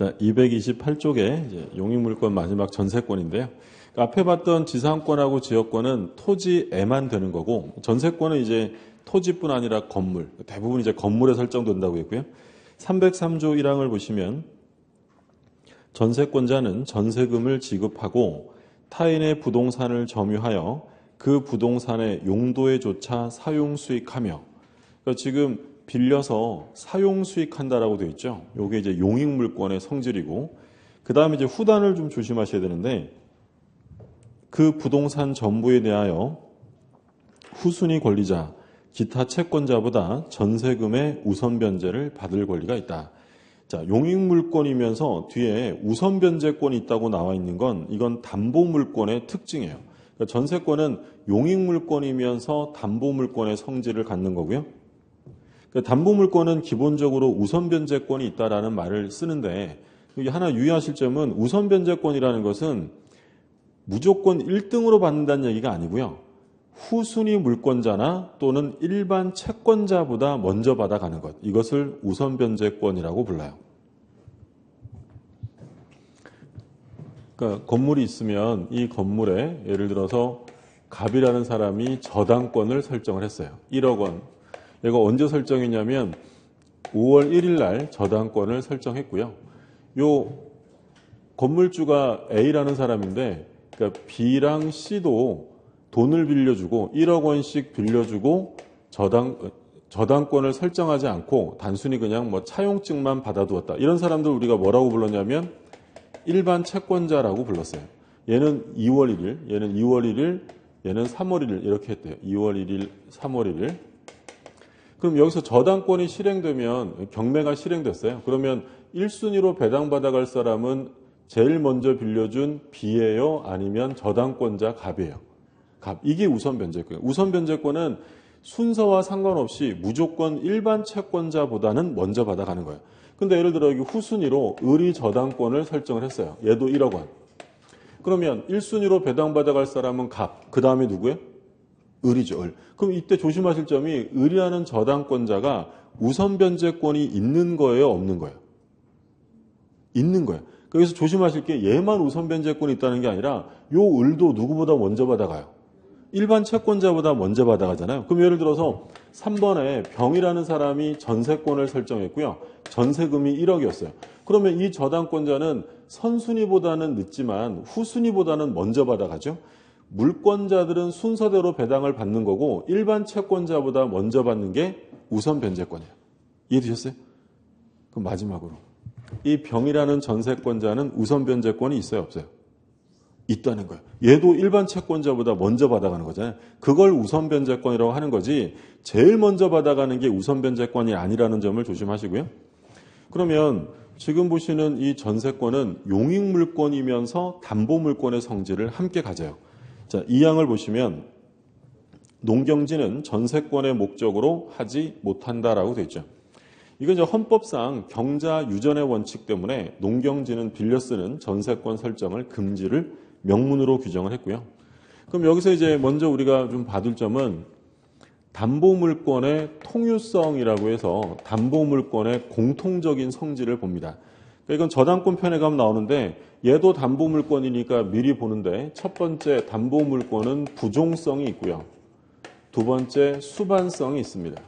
자, 228쪽에 이제 용익물권 마지막 전세권인데요. 앞에 봤던 지상권하고 지역권은 토지에만 되는 거고, 전세권은 이제 토지뿐 아니라 건물, 대부분 이제 건물에 설정된다고 했고요. 303조 1항을 보시면 전세권자는 전세금을 지급하고 타인의 부동산을 점유하여 그 부동산의 용도에 조차 사용 수익하며, 그러니까 지금 빌려서 사용 수익한다라고 되어 있죠. 이게 이제 용익물권의 성질이고, 그 다음에 이제 후단을 좀 조심하셔야 되는데, 그 부동산 전부에 대하여 후순위 권리자, 기타 채권자보다 전세금의 우선 변제를 받을 권리가 있다. 자, 용익물권이면서 뒤에 우선 변제권이 있다고 나와 있는 건 이건 담보물권의 특징이에요. 그러니까 전세권은 용익물권이면서 담보물권의 성질을 갖는 거고요. 그러니까 담보물권은 기본적으로 우선 변제권이 있다라는 말을 쓰는데, 여기 하나 유의하실 점은 우선 변제권이라는 것은 무조건 1등으로 받는다는 얘기가 아니고요. 후순위 물권자나 또는 일반 채권자보다 먼저 받아가는 것, 이것을 우선 변제권이라고 불러요. 그러니까 건물이 있으면 이 건물에 예를 들어서 갑이라는 사람이 저당권을 설정을 했어요. 1억 원. 얘가 언제 설정했냐면 5월 1일 날 저당권을 설정했고요. 요 건물주가 A라는 사람인데, 그러니까 B랑 C도 돈을 빌려주고 1억 원씩 빌려주고 저당권을 설정하지 않고 단순히 그냥 뭐 차용증만 받아두었다. 이런 사람들 우리가 뭐라고 불렀냐면 일반 채권자라고 불렀어요. 얘는 2월 1일, 얘는 2월 1일, 얘는 3월 1일 이렇게 했대요. 2월 1일, 3월 1일. 그럼 여기서 저당권이 실행되면 경매가 실행됐어요. 그러면 1순위로 배당받아갈 사람은 제일 먼저 빌려준 B예요? 아니면 저당권자 갑이에요? 갑. 이게 우선 변제권이에요. 우선 변제권은 순서와 상관없이 무조건 일반 채권자보다는 먼저 받아가는 거예요. 근데 예를 들어 여기 후순위로 을이 저당권을 설정을 했어요. 얘도 1억 원. 그러면 1순위로 배당받아갈 사람은 갑. 그 다음에 누구예요? 을이죠, 을. 그럼 이때 조심하실 점이 을이라는 저당권자가 우선 변제권이 있는 거예요, 없는 거예요? 있는 거예요. 그래서 조심하실 게 얘만 우선 변제권이 있다는 게 아니라 요 을도 누구보다 먼저 받아가요. 일반 채권자보다 먼저 받아가잖아요. 그럼 예를 들어서 3번에 병이라는 사람이 전세권을 설정했고요. 전세금이 1억이었어요. 그러면 이 저당권자는 선순위보다는 늦지만 후순위보다는 먼저 받아가죠. 물권자들은 순서대로 배당을 받는 거고 일반 채권자보다 먼저 받는 게 우선 변제권이에요. 이해되셨어요? 그럼 마지막으로 이 병이라는 전세권자는 우선 변제권이 있어요, 없어요? 있다는 거예요. 얘도 일반 채권자보다 먼저 받아가는 거잖아요. 그걸 우선 변제권이라고 하는 거지 제일 먼저 받아가는 게 우선 변제권이 아니라는 점을 조심하시고요. 그러면 지금 보시는 이 전세권은 용익물권이면서 담보물권의 성질을 함께 가져요. 자, 이 항을 보시면 농경지는 전세권의 목적으로 하지 못한다라고 되어 있죠. 이건 이제 헌법상 경자 유전의 원칙 때문에 농경지는 빌려 쓰는 전세권 설정을 금지를 명문으로 규정을 했고요. 그럼 여기서 이제 먼저 우리가 좀 봐둘 점은 담보물권의 통유성이라고 해서 담보물권의 공통적인 성질을 봅니다. 그러니까 이건 저당권 편에 가면 나오는데 얘도 담보물권이니까 미리 보는데 첫 번째 담보물권은 부종성이 있고요. 두 번째 수반성이 있습니다.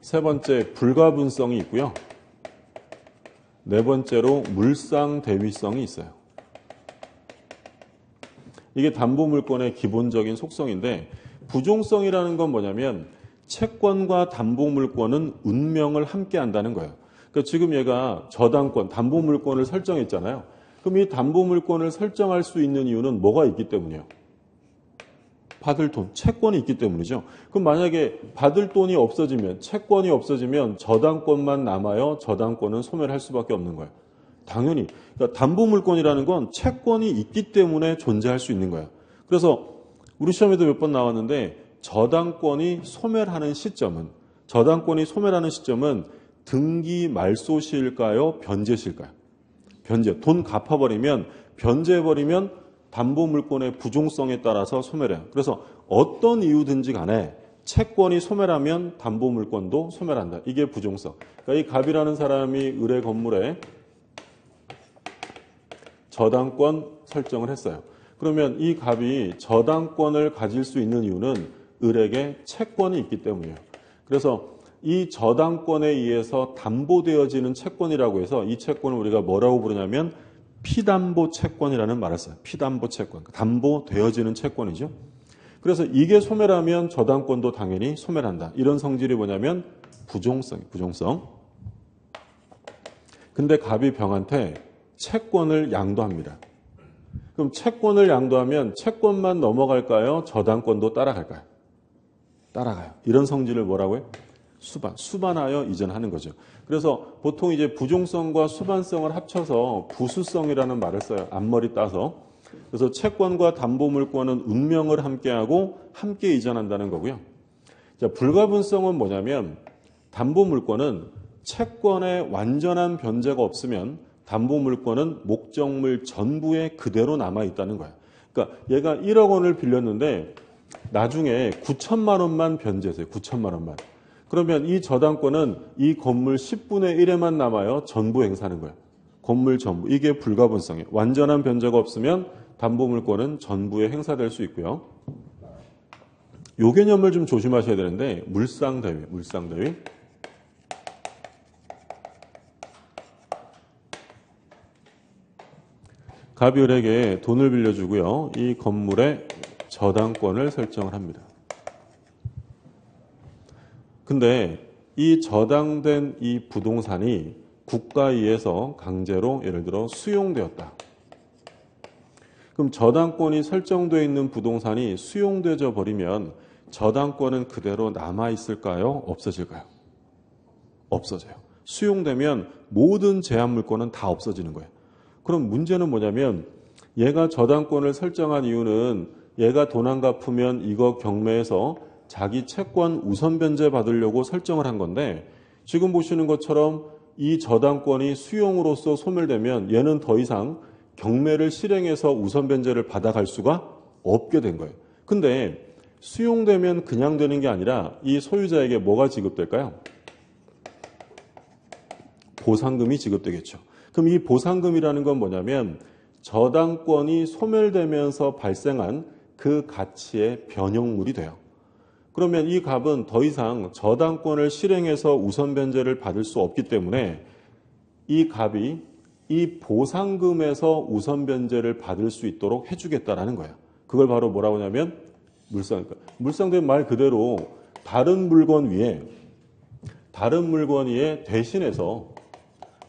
세 번째 불가분성이 있고요. 네 번째로 물상대위성이 있어요. 이게 담보물권의 기본적인 속성인데 부종성이라는 건 뭐냐면 채권과 담보물권은 운명을 함께 한다는 거예요. 그러니까 지금 얘가 저당권, 담보물권을 설정했잖아요. 그럼 이 담보물권을 설정할 수 있는 이유는 뭐가 있기 때문이에요? 받을 돈, 채권이 있기 때문이죠. 그럼 만약에 받을 돈이 없어지면, 채권이 없어지면 저당권만 남아요. 저당권은 소멸할 수밖에 없는 거예요. 당연히. 그러니까 담보물권이라는 건 채권이 있기 때문에 존재할 수 있는 거예요. 그래서 우리 시험에도 몇 번 나왔는데 저당권이 소멸하는 시점은 등기 말소시일까요? 변제시일까요? 변제. 돈 갚아버리면, 변제해버리면 담보물권의 부종성에 따라서 소멸해요. 그래서 어떤 이유든지 간에 채권이 소멸하면 담보물권도 소멸한다. 이게 부종성. 그러니까 이 갑이라는 사람이 을의 건물에 저당권 설정을 했어요. 그러면 이 갑이 저당권을 가질 수 있는 이유는 을에게 채권이 있기 때문이에요. 그래서 이 저당권에 의해서 담보되어지는 채권이라고 해서 이 채권을 우리가 뭐라고 부르냐면 피담보 채권이라는 말을 써요. 피담보 채권. 담보되어지는 채권이죠. 그래서 이게 소멸하면 저당권도 당연히 소멸한다. 이런 성질이 뭐냐면 부종성. 근데 갑이 병한테 채권을 양도합니다. 그럼 채권을 양도하면 채권만 넘어갈까요? 저당권도 따라갈까요? 따라가요. 이런 성질을 뭐라고 해요? 수반하여 이전하는 거죠. 그래서 보통 이제 부종성과 수반성을 합쳐서 부수성이라는 말을 써요. 앞머리 따서. 그래서 채권과 담보물권은 운명을 함께하고 함께 이전한다는 거고요. 자, 불가분성은 뭐냐면 담보물권은 채권에 완전한 변제가 없으면 담보물권은 목적물 전부에 그대로 남아있다는 거예요. 그러니까 얘가 1억 원을 빌렸는데 나중에 9천만 원만 변제했어요. 9천만 원만. 그러면 이 저당권은 이 건물 10분의 1에만 남아요. 전부 행사하는 거예요. 건물 전부. 이게 불가분성이에요. 완전한 변제가 없으면 담보물권은 전부에 행사될 수 있고요. 요 개념을 좀 조심하셔야 되는데 물상대위. 갑이 을에게 돈을 빌려주고요. 이 건물에 저당권을 설정을 합니다. 근데 이 저당된 이 부동산이 국가에 의해서 강제로 예를 들어 수용되었다. 그럼 저당권이 설정되어 있는 부동산이 수용되어 버리면 저당권은 그대로 남아있을까요? 없어질까요? 없어져요. 수용되면 모든 제한물권은 다 없어지는 거예요. 그럼 문제는 뭐냐면 얘가 저당권을 설정한 이유는 얘가 돈 안 갚으면 이거 경매에서 자기 채권 우선 변제 받으려고 설정을 한 건데 지금 보시는 것처럼 이 저당권이 수용으로서 소멸되면 얘는 더 이상 경매를 실행해서 우선 변제를 받아갈 수가 없게 된 거예요. 근데 수용되면 그냥 되는 게 아니라 이 소유자에게 뭐가 지급될까요? 보상금이 지급되겠죠. 그럼 이 보상금이라는 건 뭐냐면 저당권이 소멸되면서 발생한 그 가치의 변형물이 돼요. 그러면 이 갑은 더 이상 저당권을 실행해서 우선 변제를 받을 수 없기 때문에 이 갑이 이 보상금에서 우선 변제를 받을 수 있도록 해주겠다라는 거예요. 그걸 바로 뭐라고 하냐면 물상대위 말 그대로 다른 물건 위에 대신해서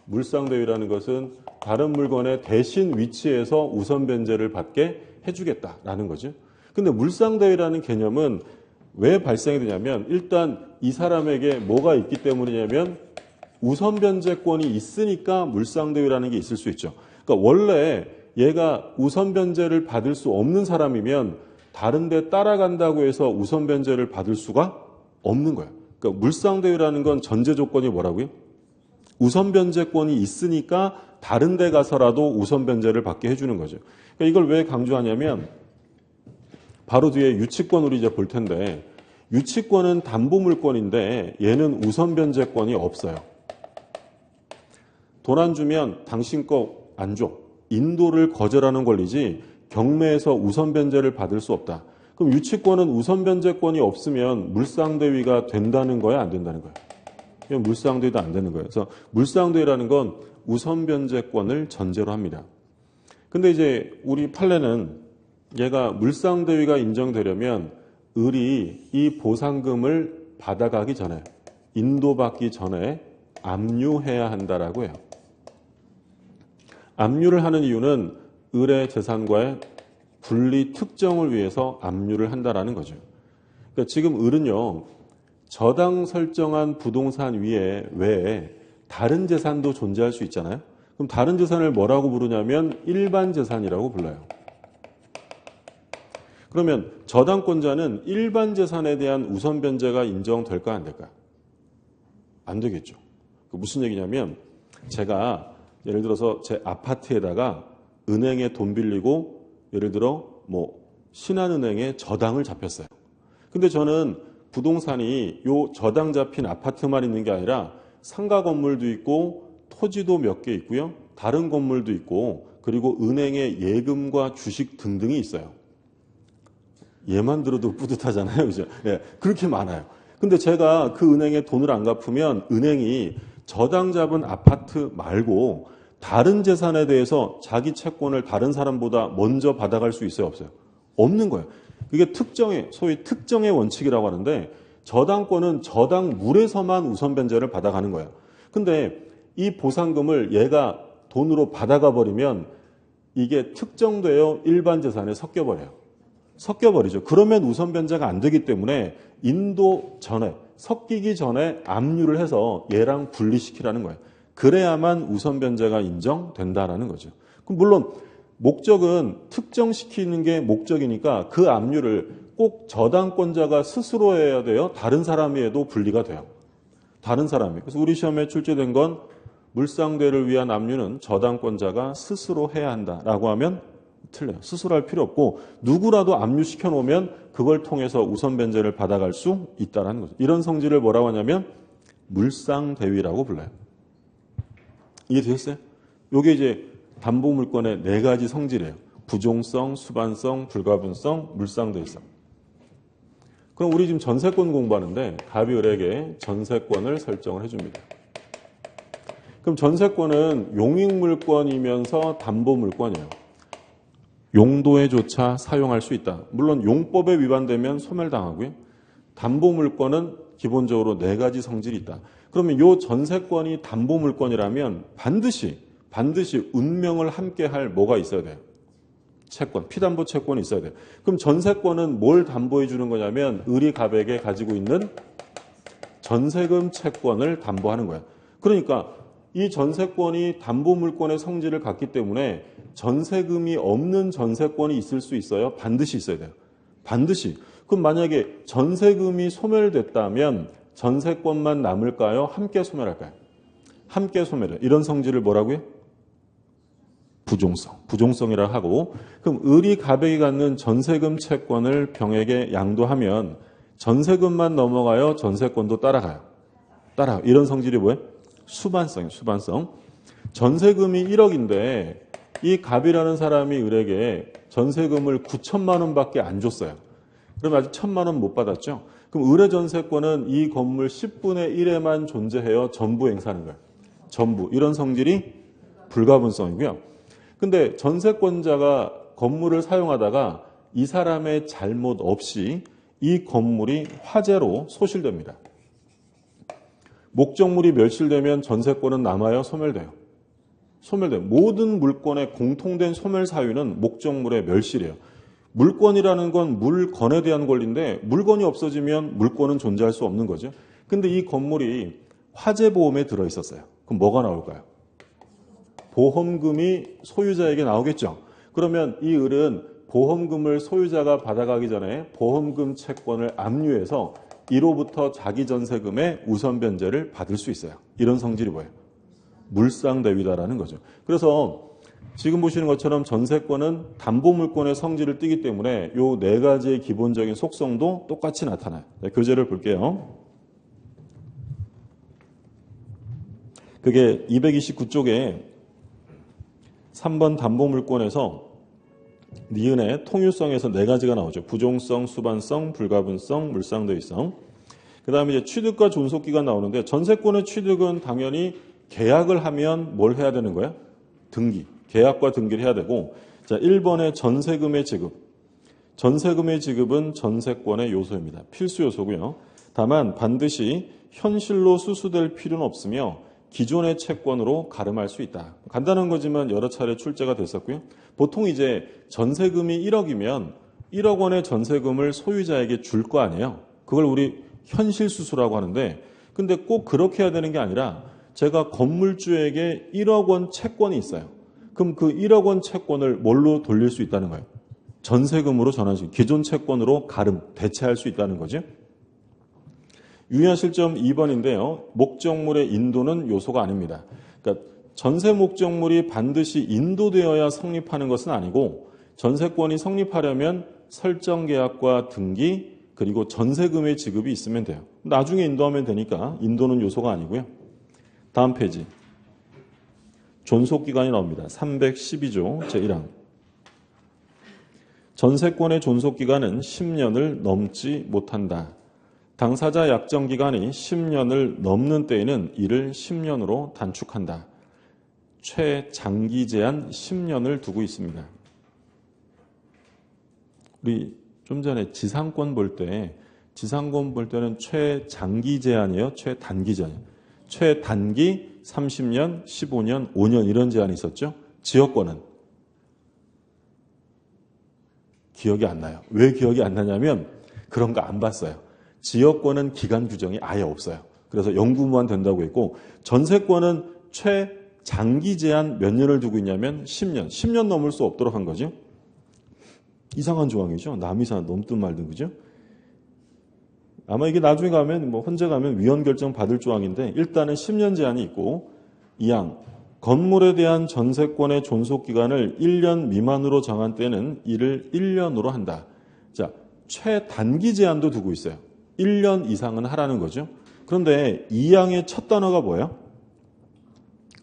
물상대위라는 것은 다른 물건의 대신 위치에서 우선 변제를 받게 해주겠다라는 거죠. 근데 물상대위라는 개념은 왜 발생이 되냐면 일단 이 사람에게 뭐가 있기 때문이냐면 우선 변제권이 있으니까 물상대위라는 게 있을 수 있죠. 그러니까 원래 얘가 우선 변제를 받을 수 없는 사람이면 다른 데 따라간다고 해서 우선 변제를 받을 수가 없는 거예요. 그러니까 물상대위라는 건 전제 조건이 뭐라고요? 우선 변제권이 있으니까 다른 데 가서라도 우선 변제를 받게 해주는 거죠. 그러니까 이걸 왜 강조하냐면 바로 뒤에 유치권 우리 이제 볼 텐데 유치권은 담보물권인데 얘는 우선 변제권이 없어요. 돈 안 주면 당신 거 안 줘. 인도를 거절하는 권리지 경매에서 우선 변제를 받을 수 없다. 그럼 유치권은 우선 변제권이 없으면 물상대위가 된다는 거야, 안 된다는 거야? 물상대위도 안 되는 거예요. 그래서 물상대위라는 건 우선 변제권을 전제로 합니다. 근데 이제 우리 판례는 얘가 물상대위가 인정되려면 을이 이 보상금을 받아가기 전에 인도받기 전에 압류해야 한다라고 해요. 압류를 하는 이유는 을의 재산과의 분리 특정을 위해서 압류를 한다라는 거죠. 그러니까 지금 을은요. 저당 설정한 부동산 위에 외에 다른 재산도 존재할 수 있잖아요. 그럼 다른 재산을 뭐라고 부르냐면 일반 재산이라고 불러요. 그러면 저당권자는 일반 재산에 대한 우선 변제가 인정될까 안 될까? 안 되겠죠. 무슨 얘기냐면 제가 예를 들어서 제 아파트에다가 은행에 돈 빌리고 예를 들어 뭐 신한은행에 저당을 잡혔어요. 근데 저는 부동산이 요 저당 잡힌 아파트만 있는 게 아니라 상가 건물도 있고 토지도 몇 개 있고요. 다른 건물도 있고 그리고 은행의 예금과 주식 등등이 있어요. 얘만 들어도 뿌듯하잖아요. 그죠? 예, 그렇게 많아요. 근데 제가 그 은행에 돈을 안 갚으면 은행이 저당 잡은 아파트 말고 다른 재산에 대해서 자기 채권을 다른 사람보다 먼저 받아갈 수 있어요? 없어요? 없는 거예요. 그게 소위 특정의 원칙이라고 하는데 저당권은 저당물에서만 우선 변제를 받아가는 거예요. 근데 이 보상금을 얘가 돈으로 받아가 버리면 이게 특정되어 일반 재산에 섞여버리죠. 그러면 우선 변제가 안 되기 때문에 섞이기 전에 압류를 해서 얘랑 분리시키라는 거예요. 그래야만 우선 변제가 인정된다라는 거죠. 그럼 물론 목적은 특정시키는 게 목적이니까 그 압류를 꼭 저당권자가 스스로 해야 돼요? 다른 사람이 해도 분리가 돼요? 다른 사람이. 그래서 우리 시험에 출제된 건 물상대를 위한 압류는 저당권자가 스스로 해야 한다라고 하면 틀려요. 스스로 할 필요 없고 누구라도 압류시켜 놓으면 그걸 통해서 우선 변제를 받아갈 수 있다는 거죠. 이런 성질을 뭐라고 하냐면 물상대위라고 불러요. 이해되셨어요? 이게 이제 담보물권의 4가지 성질이에요. 부종성, 수반성, 불가분성, 물상대위성. 그럼 우리 지금 전세권 공부하는데 갑이 을에게 전세권을 설정을 해줍니다. 그럼 전세권은 용익물권이면서 담보물권이에요. 용도에조차 사용할 수 있다. 물론 용법에 위반되면 소멸당하고요. 담보물권은 기본적으로 4가지 성질이 있다. 그러면 이 전세권이 담보물권이라면 반드시 운명을 함께할 뭐가 있어야 돼요? 채권, 피담보 채권이 있어야 돼요. 그럼 전세권은 뭘 담보해 주는 거냐면 을이 갑에게 가지고 있는 전세금 채권을 담보하는 거예요. 그러니까 이 전세권이 담보물권의 성질을 갖기 때문에 전세금이 없는 전세권이 있을 수 있어요? 반드시 있어야 돼요. 반드시. 그럼 만약에 전세금이 소멸됐다면 전세권만 남을까요? 함께 소멸할까요? 함께 소멸해요. 이런 성질을 뭐라고요? 부종성이라 하고, 그럼 을이 갑에게 갖는 전세금 채권을 병에게 양도하면 전세금만 넘어가요? 전세권도 따라가요? 이런 성질이 뭐예요? 수반성. 전세금이 1억인데 이 갑이라는 사람이 을에게 전세금을 9천만 원밖에 안 줬어요. 그럼 아직 1,000만 원 못 받았죠? 그럼 을의 전세권은 이 건물 10분의 1에만 존재해요? 전부 행사하는 거예요? 전부. 이런 성질이 불가분성이고요. 근데 전세권자가 건물을 사용하다가 이 사람의 잘못 없이 이 건물이 화재로 소실됩니다. 목적물이 멸실되면 전세권은 남아요? 소멸돼요? 소멸돼요. 모든 물건의 공통된 소멸 사유는 목적물의 멸실이에요. 물건이라는 건 물건에 대한 권리인데 물건이 없어지면 물건은 존재할 수 없는 거죠. 근데 이 건물이 화재 보험에 들어 있었어요. 그럼 뭐가 나올까요? 보험금이 소유자에게 나오겠죠. 그러면 이 을은 보험금을 소유자가 받아가기 전에 보험금 채권을 압류해서 이로부터 자기 전세금의 우선 변제를 받을 수 있어요. 이런 성질이 뭐예요? 물상대위다라는 거죠. 그래서 지금 보시는 것처럼 전세권은 담보물권의 성질을 띠기 때문에 이 4가지의 기본적인 속성도 똑같이 나타나요. 네, 교재를 볼게요. 그게 229쪽에 3번 담보물권에서 니은의 통유성에서 4가지가 나오죠. 부종성, 수반성, 불가분성, 물상대위성. 그 다음에 이제 취득과 존속기가 나오는데 전세권의 취득은 당연히 계약을 하면 뭘 해야 되는 거야? 등기. 계약과 등기를 해야 되고, 자, 1번의 전세금의 지급. 전세금의 지급은 전세권의 요소입니다. 필수 요소고요. 다만 반드시 현실로 수수될 필요는 없으며 기존의 채권으로 가름할 수 있다. 간단한 거지만 여러 차례 출제가 됐었고요. 보통 이제 전세금이 1억이면 1억 원의 전세금을 소유자에게 줄 거 아니에요. 그걸 우리 현실 수수라고 하는데, 근데 꼭 그렇게 해야 되는 게 아니라 제가 건물주에게 1억 원 채권이 있어요. 그럼 그 1억 원 채권을 뭘로 돌릴 수 있다는 거예요? 전세금으로 전환시, 기존 채권으로 대체할 수 있다는 거죠. 유의하실 점 2번인데요. 목적물의 인도는 요소가 아닙니다. 그러니까 전세 목적물이 반드시 인도되어야 성립하는 것은 아니고 전세권이 성립하려면 설정 계약과 등기, 그리고 전세금의 지급이 있으면 돼요. 나중에 인도하면 되니까 인도는 요소가 아니고요. 다음 페이지. 존속기간이 나옵니다. 312조 제1항. 전세권의 존속기간은 10년을 넘지 못한다. 당사자 약정기간이 10년을 넘는 때에는 이를 10년으로 단축한다. 최장기 제한 10년을 두고 있습니다. 우리 좀 전에 지상권 볼 때는 최장기 제한이에요? 최단기 제한이에요? 최단기 30년, 15년, 5년 이런 제한이 있었죠? 지역권은 기억이 안 나요. 왜 기억이 안 나냐면 그런 거 안 봤어요. 지역권은 기간 규정이 아예 없어요. 그래서 영구무한 된다고 했고 전세권은 최장기 제한 몇 년을 두고 있냐면 10년. 10년 넘을 수 없도록 한 거죠. 이상한 조항이죠. 남이상 넘든 말든 그죠? 아마 이게 나중에 가면 헌재 가면 위헌 결정 받을 조항인데 일단은 10년 제한이 있고 2항 건물에 대한 전세권의 존속 기간을 1년 미만으로 정한 때는 이를 1년으로 한다. 자, 최단기 제한도 두고 있어요. 1년 이상은 하라는 거죠. 그런데 2항의 첫 단어가 뭐예요?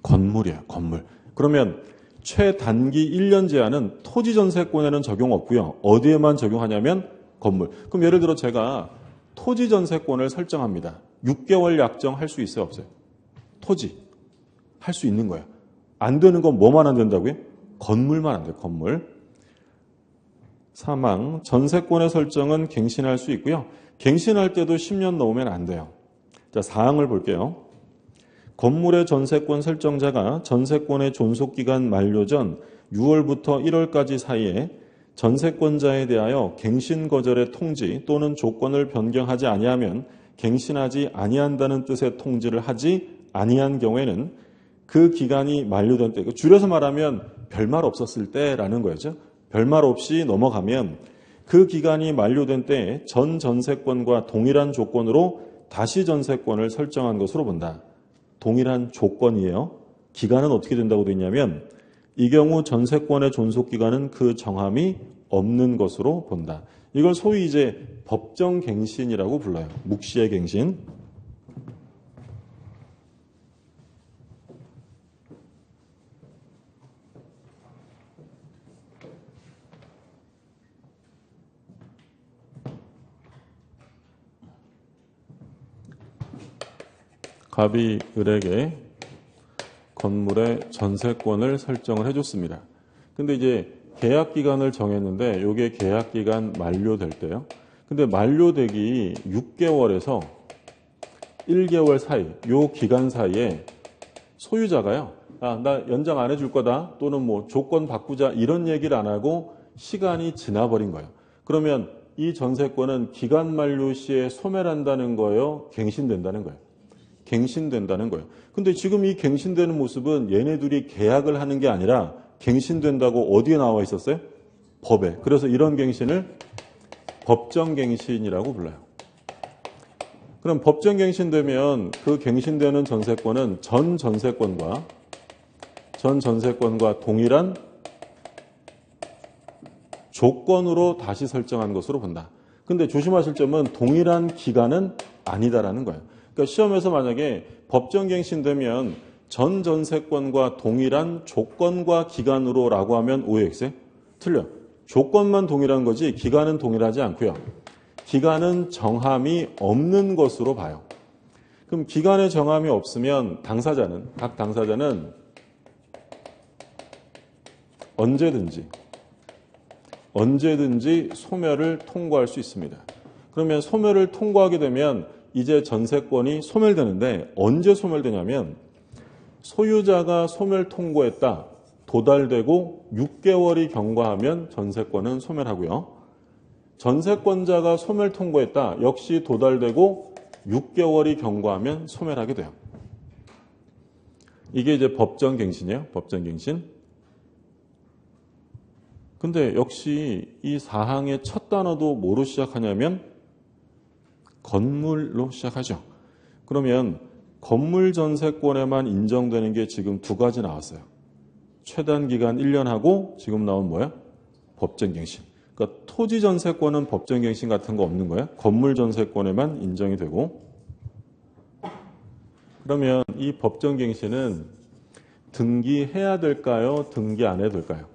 건물이에요. 건물. 그러면 최단기 1년 제한은 토지 전세권에는 적용 없고요. 어디에만 적용하냐면 건물. 그럼 예를 들어 제가 토지 전세권을 설정합니다. 6개월 약정할 수 있어요? 없어요? 토지. 할 수 있는 거예요. 안 되는 건 뭐만 안 된다고요? 건물만 안 돼요. 건물. 사망. 전세권의 설정은 갱신할 수 있고요. 갱신할 때도 10년 넘으면 안 돼요. 자, 사항을 볼게요. 건물의 전세권 설정자가 전세권의 존속기간 만료 전 6월부터 1월까지 사이에 전세권자에 대하여 갱신 거절의 통지 또는 조건을 변경하지 아니하면 갱신하지 아니한다는 뜻의 통지를 하지 아니한 경우에는 그 기간이 만료된 때, 줄여서 말하면 별말 없었을 때라는 거죠. 별말 없이 넘어가면 그 기간이 만료된 때에 전 전세권과 동일한 조건으로 다시 전세권을 설정한 것으로 본다. 동일한 조건이에요. 기간은 어떻게 된다고 되어 있냐면 이 경우 전세권의 존속기간은 그 정함이 없는 것으로 본다. 이걸 소위 이제 법정갱신이라고 불러요. 묵시의 갱신. 갑이 을에게 건물의 전세권을 설정을 해줬습니다. 근데 이제 계약 기간을 정했는데 이게 계약 기간 만료될 때요. 근데 만료되기 6개월에서 1개월 사이, 요 기간 사이에 소유자가요. 나 연장 안 해줄 거다 또는 뭐 조건 바꾸자 이런 얘기를 안 하고 시간이 지나버린 거예요. 그러면 이 전세권은 기간 만료 시에 소멸한다는 거예요? 갱신된다는 거예요? 갱신된다는 거예요. 근데 지금 이 갱신되는 모습은 얘네들이 계약을 하는 게 아니라 갱신된다고 어디에 나와 있었어요? 법에. 그래서 이런 갱신을 법정갱신이라고 불러요. 그럼 법정갱신되면 그 갱신되는 전세권은 전 전세권과 동일한 조건으로 다시 설정한 것으로 본다. 근데 조심하실 점은 동일한 기간은 아니다라는 거예요. 그러니까 시험에서 만약에 법정갱신되면 전 전세권과 동일한 조건과 기간으로 라고 하면 오해했어요? 틀려. 조건만 동일한 거지 기간은 동일하지 않고요. 기간은 정함이 없는 것으로 봐요. 그럼 기간에 정함이 없으면 각 당사자는 언제든지 소멸을 통고할 수 있습니다. 그러면 소멸을 통고하게 되면 이제 전세권이 소멸되는데 언제 소멸되냐면 소유자가 소멸 통고했다. 도달되고 6개월이 경과하면 전세권은 소멸하고요. 전세권자가 소멸 통고했다. 역시 도달되고 6개월이 경과하면 소멸하게 돼요. 이게 이제 법정갱신이에요. 법정갱신. 근데 역시 이 사항의 첫 단어도 뭐로 시작하냐면 건물로 시작하죠. 그러면 건물 전세권에만 인정되는 게 지금 두 가지 나왔어요. 최단 기간 1년 하고 지금 나온 뭐야? 법정갱신. 그러니까 토지 전세권은 법정갱신 같은 거 없는 거예요. 건물 전세권에만 인정이 되고. 그러면 이 법정갱신은 등기해야 될까요? 등기 안 해도 될까요?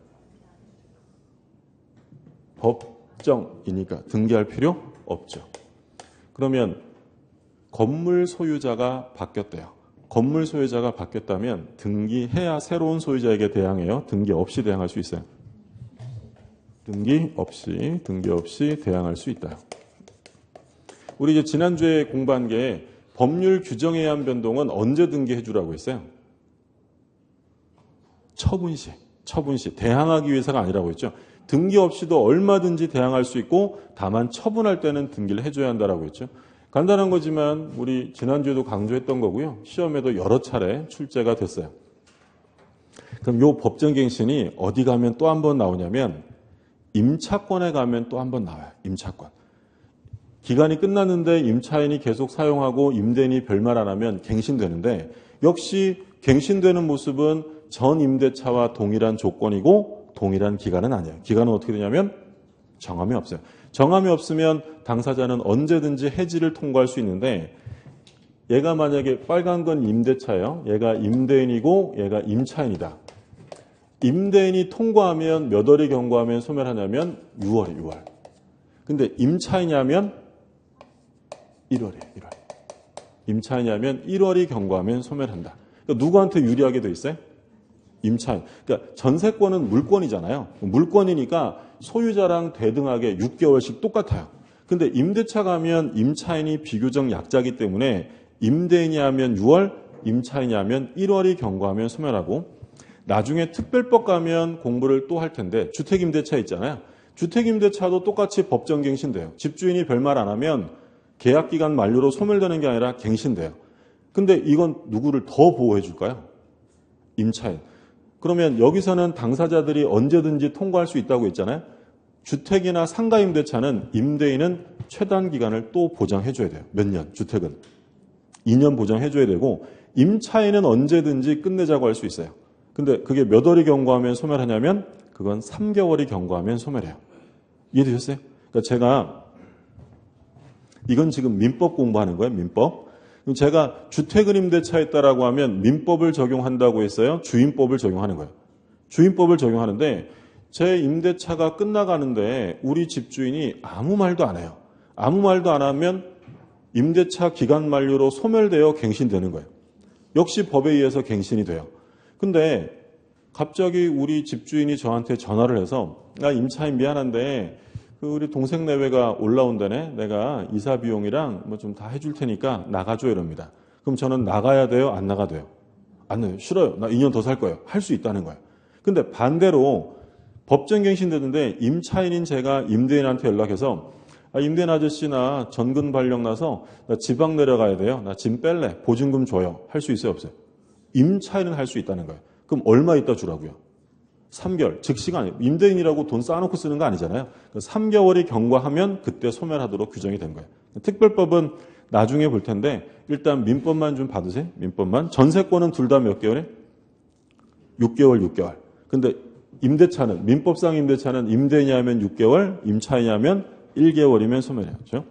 법정이니까 등기할 필요 없죠. 그러면 건물 소유자가 바뀌었대요. 건물 소유자가 바뀌었다면 등기해야 새로운 소유자에게 대항해요. 등기 없이 대항할 수 있어요. 등기 없이 대항할 수 있다. 우리 이제 지난주에 공부한 게 법률 규정에 의한 변동은 언제 등기해 주라고 했어요? 처분시. 대항하기 위해서가 아니라고 했죠. 등기 없이도 얼마든지 대항할 수 있고 다만 처분할 때는 등기를 해줘야 한다라고 했죠. 간단한 거지만 우리 지난주에도 강조했던 거고요. 시험에도 여러 차례 출제가 됐어요. 그럼 이 법정갱신이 어디 가면 또 한 번 나오냐면 임차권에 가면 또 한 번 나와요. 임차권. 기간이 끝났는데 임차인이 계속 사용하고 임대인이 별말 안 하면 갱신되는데 역시 갱신되는 모습은 전 임대차와 동일한 조건이고 동일한 기간은 아니에요. 기간은 어떻게 되냐면 정함이 없어요. 정함이 없으면 당사자는 언제든지 해지를 통고할 수 있는데 얘가 만약에 빨간 건 임대차예요. 얘가 임대인이고 얘가 임차인이다. 임대인이 통과하면 몇 월이 경과하면 소멸하냐면 6월이에요. 6월. 근데 임차인이냐면 1월이에요. 1월. 임차인이냐면 1월이 경과하면 소멸한다. 그러니까 누구한테 유리하게 돼 있어요? 임차인. 그러니까 전세권은 물권이잖아요. 물권이니까 소유자랑 대등하게 6개월씩 똑같아요. 근데 임대차 가면 임차인이 비교적 약자이기 때문에 임대인이 하면 6월, 임차인이 하면 1월이 경과하면 소멸하고 나중에 특별법 가면 공부를 또 할 텐데 주택임대차 있잖아요. 주택임대차도 똑같이 법정갱신돼요. 집주인이 별말 안 하면 계약기간 만료로 소멸되는 게 아니라 갱신돼요. 근데 이건 누구를 더 보호해 줄까요? 임차인. 그러면 여기서는 당사자들이 언제든지 통과할 수 있다고 했잖아요. 주택이나 상가임대차는 임대인은 최단 기간을 또 보장해 줘야 돼요. 몇 년? 주택은 2년 보장해 줘야 되고 임차인은 언제든지 끝내자고 할 수 있어요. 근데 그게 몇 월이 경과하면 소멸하냐면 그건 3개월이 경과하면 소멸해요. 이해되셨어요? 그러니까 제가 이건 지금 민법 공부하는 거예요. 민법. 제가 주택은 임대차였다라고 하면 민법을 적용한다고 했어요. 주임법을 적용하는 거예요. 주임법을 적용하는데 제 임대차가 끝나가는데 우리 집주인이 아무 말도 안 해요. 아무 말도 안 하면 임대차 기간 만료로 소멸되어 갱신되는 거예요. 역시 법에 의해서 갱신이 돼요. 근데 갑자기 우리 집주인이 저한테 전화를 해서 나 임차인 미안한데 우리 동생 내외가 올라온다네. 내가 이사 비용이랑 뭐 좀 다 해줄 테니까 나가줘 이럽니다. 그럼 저는 나가야 돼요? 안 나가야 돼요? 안 나요. 싫어요. 나 2년 더 살 거예요. 할 수 있다는 거예요. 근데 반대로 법정갱신 되는데 임차인인 제가 임대인한테 연락해서 임대인 아저씨 나 전근 발령 나서 나 지방 내려가야 돼요. 나 짐 뺄래. 보증금 줘요. 할 수 있어요? 없어요? 임차인은 할 수 있다는 거예요. 그럼 얼마 있다 주라고요? 3개월. 즉시가 아니에요. 임대인이라고 돈 쌓아놓고 쓰는 거 아니잖아요. 3개월이 경과하면 그때 소멸하도록 규정이 된 거예요. 특별법은 나중에 볼 텐데 일단 민법만 좀 받으세요. 민법만. 전세권은 둘 다 몇 개월에? 6개월. 근데 임대차는 민법상 임대차는 임대인이 하면 6개월, 임차인이 하면 1개월이면 소멸해요. 그렇죠?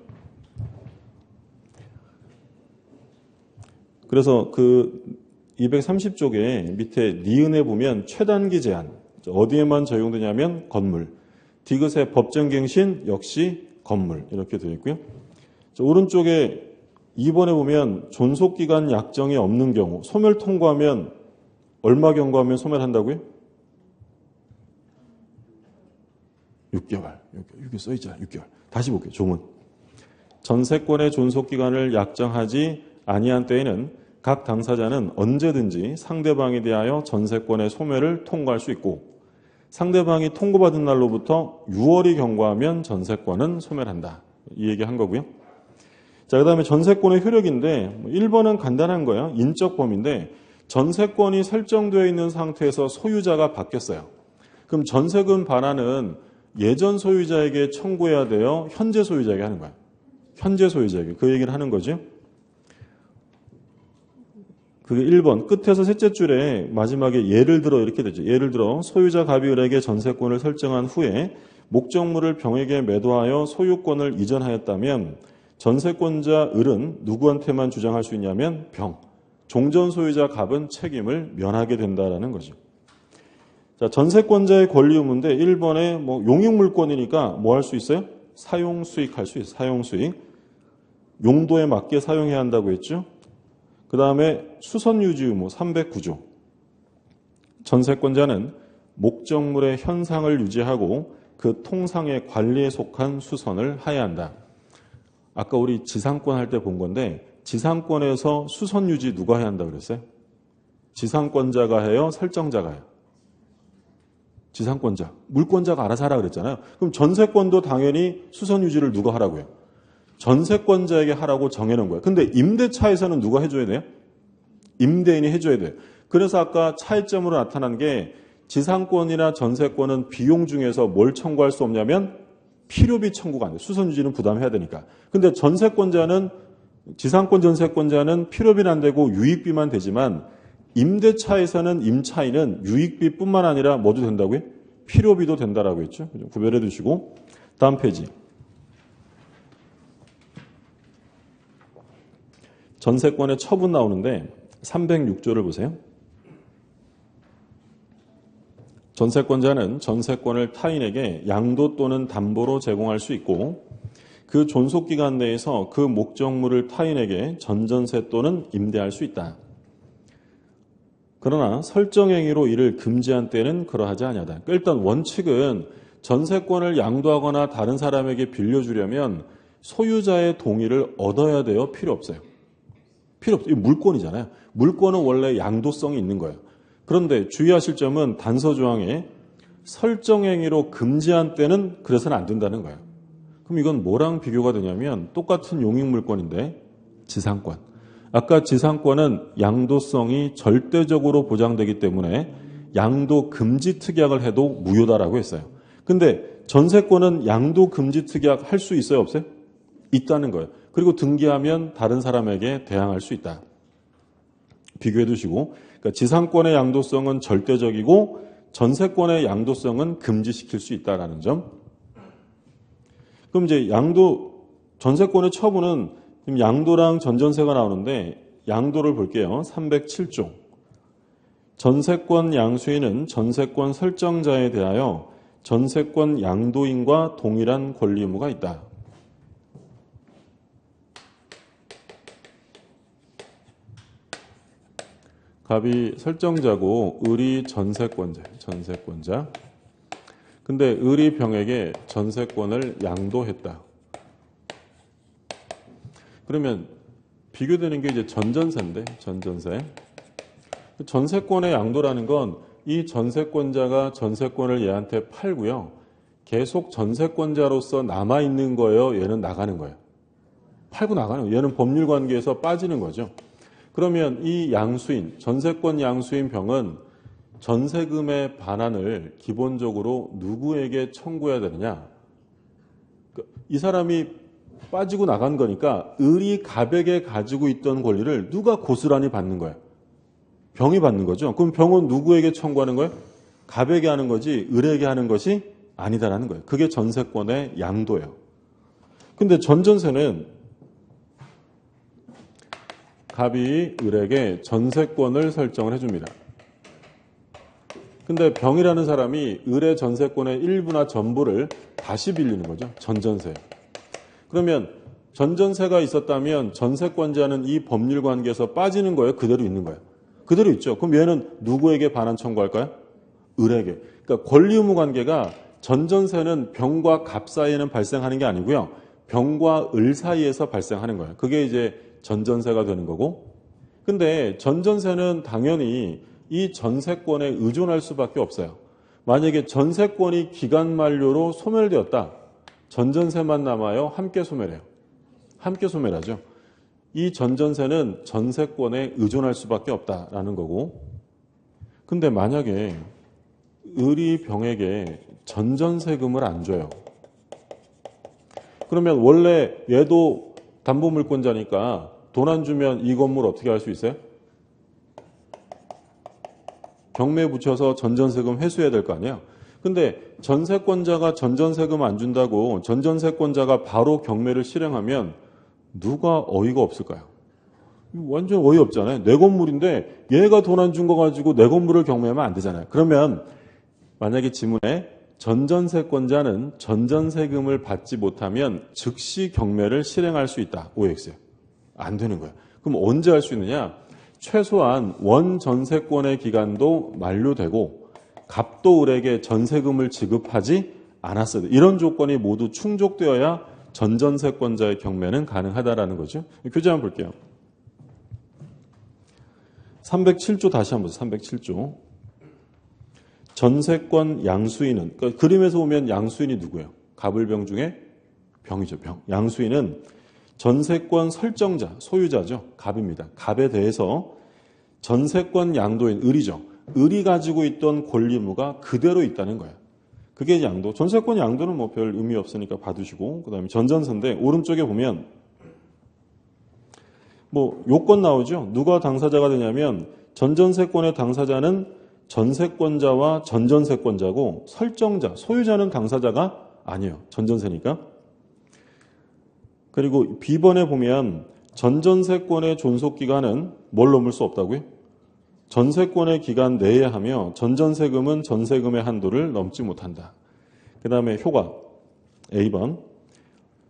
그래서 그 230쪽에 밑에 니은에 보면 최단기 제한 어디에만 적용되냐면 건물. 디귿의 법정갱신 역시 건물 이렇게 되어 있고요. 오른쪽에 2번에 보면 존속기간 약정이 없는 경우 소멸 통과하면 얼마 경과하면 소멸한다고요? 6개월. 여기 써있잖아요. 6개월. 다시 볼게요. 조문. 전세권의 존속기간을 약정하지 아니한 때에는 각 당사자는 언제든지 상대방에 대하여 전세권의 소멸을 통고할 수 있고 상대방이 통고받은 날로부터 6월이 경과하면 전세권은 소멸한다. 이 얘기한 거고요. 자, 그 다음에 전세권의 효력인데 1번은 간단한 거예요. 인적 범위인데 전세권이 설정되어 있는 상태에서 소유자가 바뀌었어요. 그럼 전세금 반환은 예전 소유자에게 청구해야 돼요? 현재 소유자에게 하는 거예요? 현재 소유자에게. 그 얘기를 하는 거죠. 그게 1번 끝에서 셋째 줄에 마지막에 예를 들어 이렇게 되죠. 예를 들어 소유자 갑이을에게 전세권을 설정한 후에 목적물을 병에게 매도하여 소유권을 이전하였다면 전세권자 을은 누구한테만 주장할 수 있냐면 병, 종전 소유자 갑은 책임을 면하게 된다라는 거죠. 자, 전세권자의 권리 의무인데 1번에 용익물권이니까 뭐 할 수 있어요? 사용 수익할 수 있어요. 사용 수익. 용도에 맞게 사용해야 한다고 했죠. 그 다음에 수선 유지 의무 309조. 전세권자는 목적물의 현상을 유지하고 그 통상의 관리에 속한 수선을 하여야 한다. 아까 우리 지상권 할 때 본 건데 지상권에서 수선 유지 누가 해야 한다고 그랬어요? 지상권자가 해요? 설정자가 해요? 지상권자. 물권자가 알아서 하라 그랬잖아요. 그럼 전세권도 당연히 수선 유지를 누가 하라고요? 전세권자에게 하라고 정해놓은 거예요. 근데 임대차에서는 누가 해줘야 돼요? 임대인이 해줘야 돼요. 그래서 아까 차이점으로 나타난 게 지상권이나 전세권은 비용 중에서 뭘 청구할 수 없냐면 필요비 청구가 안 돼요. 수선 유지는 부담해야 되니까. 근데 전세권자는 지상권 전세권자는 필요비는 안 되고 유익비만 되지만 임대차에서는 임차인은 유익비뿐만 아니라 뭐도 된다고요? 필요비도 된다라고 했죠. 구별해 두시고 다음 페이지. 전세권의 처분 나오는데 306조를 보세요. 전세권자는 전세권을 타인에게 양도 또는 담보로 제공할 수 있고 그 존속기간 내에서 그 목적물을 타인에게 전전세 또는 임대할 수 있다. 그러나 설정행위로 이를 금지한 때는 그러하지 아니하다. 그러니까 일단 원칙은 전세권을 양도하거나 다른 사람에게 빌려주려면 소유자의 동의를 얻어야 돼요? 필요 없어요? 필요 없어요. 물권이잖아요. 물권은 원래 양도성이 있는 거예요. 그런데 주의하실 점은 단서조항에 설정행위로 금지한 때는 그래서는 안 된다는 거예요. 그럼 이건 뭐랑 비교가 되냐면 똑같은 용익물권인데 지상권. 아까 지상권은 양도성이 절대적으로 보장되기 때문에 양도 금지 특약을 해도 무효다라고 했어요. 근데 전세권은 양도 금지 특약 할 수 있어요? 없어요? 있다는 거예요. 그리고 등기하면 다른 사람에게 대항할 수 있다. 비교해 두시고 그러니까 지상권의 양도성은 절대적이고 전세권의 양도성은 금지시킬 수 있다라는 점. 그럼 이제 전세권의 처분은 지금 양도랑 전전세가 나오는데 양도를 볼게요. 307조. 전세권 양수인은 전세권 설정자에 대하여 전세권 양도인과 동일한 권리 의무가 있다. 갑이 설정자고 을이 전세권자. 근데 을이 병에게 전세권을 양도했다. 그러면 비교되는 게 이제 전전세인데, 전전세. 전세권의 양도라는 건 이 전세권자가 전세권을 얘한테 팔고요. 계속 전세권자로서 남아있는 거예요? 얘는 나가는 거예요? 팔고 나가는 거예요. 얘는 법률 관계에서 빠지는 거죠. 그러면 이 양수인, 전세권 양수인 병은 전세금의 반환을 기본적으로 누구에게 청구해야 되느냐? 이 사람이 빠지고 나간 거니까 을이 갑에게 가지고 있던 권리를 누가 고스란히 받는 거예요? 병이 받는 거죠. 그럼 병은 누구에게 청구하는 거예요? 갑에게 하는 거지 을에게 하는 것이 아니다라는 거예요. 그게 전세권의 양도예요. 근데 전전세는 갑이 을에게 전세권을 설정을 해줍니다. 근데 병이라는 사람이 을의 전세권의 일부나 전부를 다시 빌리는 거죠. 전전세. 그러면 전전세가 있었다면 전세권자는 이 법률 관계에서 빠지는 거예요? 그대로 있는 거예요? 그대로 있죠. 그럼 얘는 누구에게 반환 청구할까요? 을에게. 그러니까 권리 의무 관계가 전전세는 병과 갑 사이에는 발생하는 게 아니고요. 병과 을 사이에서 발생하는 거예요. 그게 이제 전전세가 되는 거고. 근데 전전세는 당연히 이 전세권에 의존할 수밖에 없어요. 만약에 전세권이 기간 만료로 소멸되었다. 전전세만 남아요? 함께 소멸해요? 함께 소멸하죠. 이 전전세는 전세권에 의존할 수밖에 없다라는 거고. 근데 만약에 을이 병에게 전전세금을 안 줘요. 그러면 원래 얘도 담보물권자니까 돈 안 주면 이 건물 어떻게 할 수 있어요? 경매 붙여서 전전세금 회수해야 될 거 아니에요. 근데 전세권자가 전전세금 안 준다고 전전세권자가 바로 경매를 실행하면 누가 어이가 없을까요? 완전 어이없잖아요. 내 건물인데 얘가 돈 안 준 거 가지고 내 건물을 경매하면 안 되잖아요. 그러면 만약에 지문에 전전세권자는 전전세금을 받지 못하면 즉시 경매를 실행할 수 있다. OX요. 안 되는 거예요. 그럼 언제 할 수 있느냐? 최소한 원전세권의 기간도 만료되고 갑도을에게 전세금을 지급하지 않았어야 돼. 이런 조건이 모두 충족되어야 전전세권자의 경매는 가능하다라는 거죠. 교재 한번 볼게요. 307조 다시 한번 보세요. 307조. 전세권 양수인은, 그러니까 그림에서 보면 양수인이 누구예요? 갑을병 중에 병이죠. 병. 양수인은 전세권 설정자, 소유자죠. 갑입니다. 갑에 대해서 전세권 양도인, 을이죠. 을이 가지고 있던 권리무가 그대로 있다는 거예요. 그게 양도. 전세권 양도는 뭐 별 의미 없으니까 봐두시고, 그 다음에 전전세인데, 오른쪽에 보면, 뭐, 요건 나오죠? 누가 당사자가 되냐면, 전전세권의 당사자는 전세권자와 전전세권자고, 설정자, 소유자는 당사자가 아니에요. 전전세니까. 그리고 B번에 보면, 전전세권의 존속기간은 뭘 넘을 수 없다고요? 전세권의 기간 내에 하며 전전세금은 전세금의 한도를 넘지 못한다. 그 다음에 효과 A번.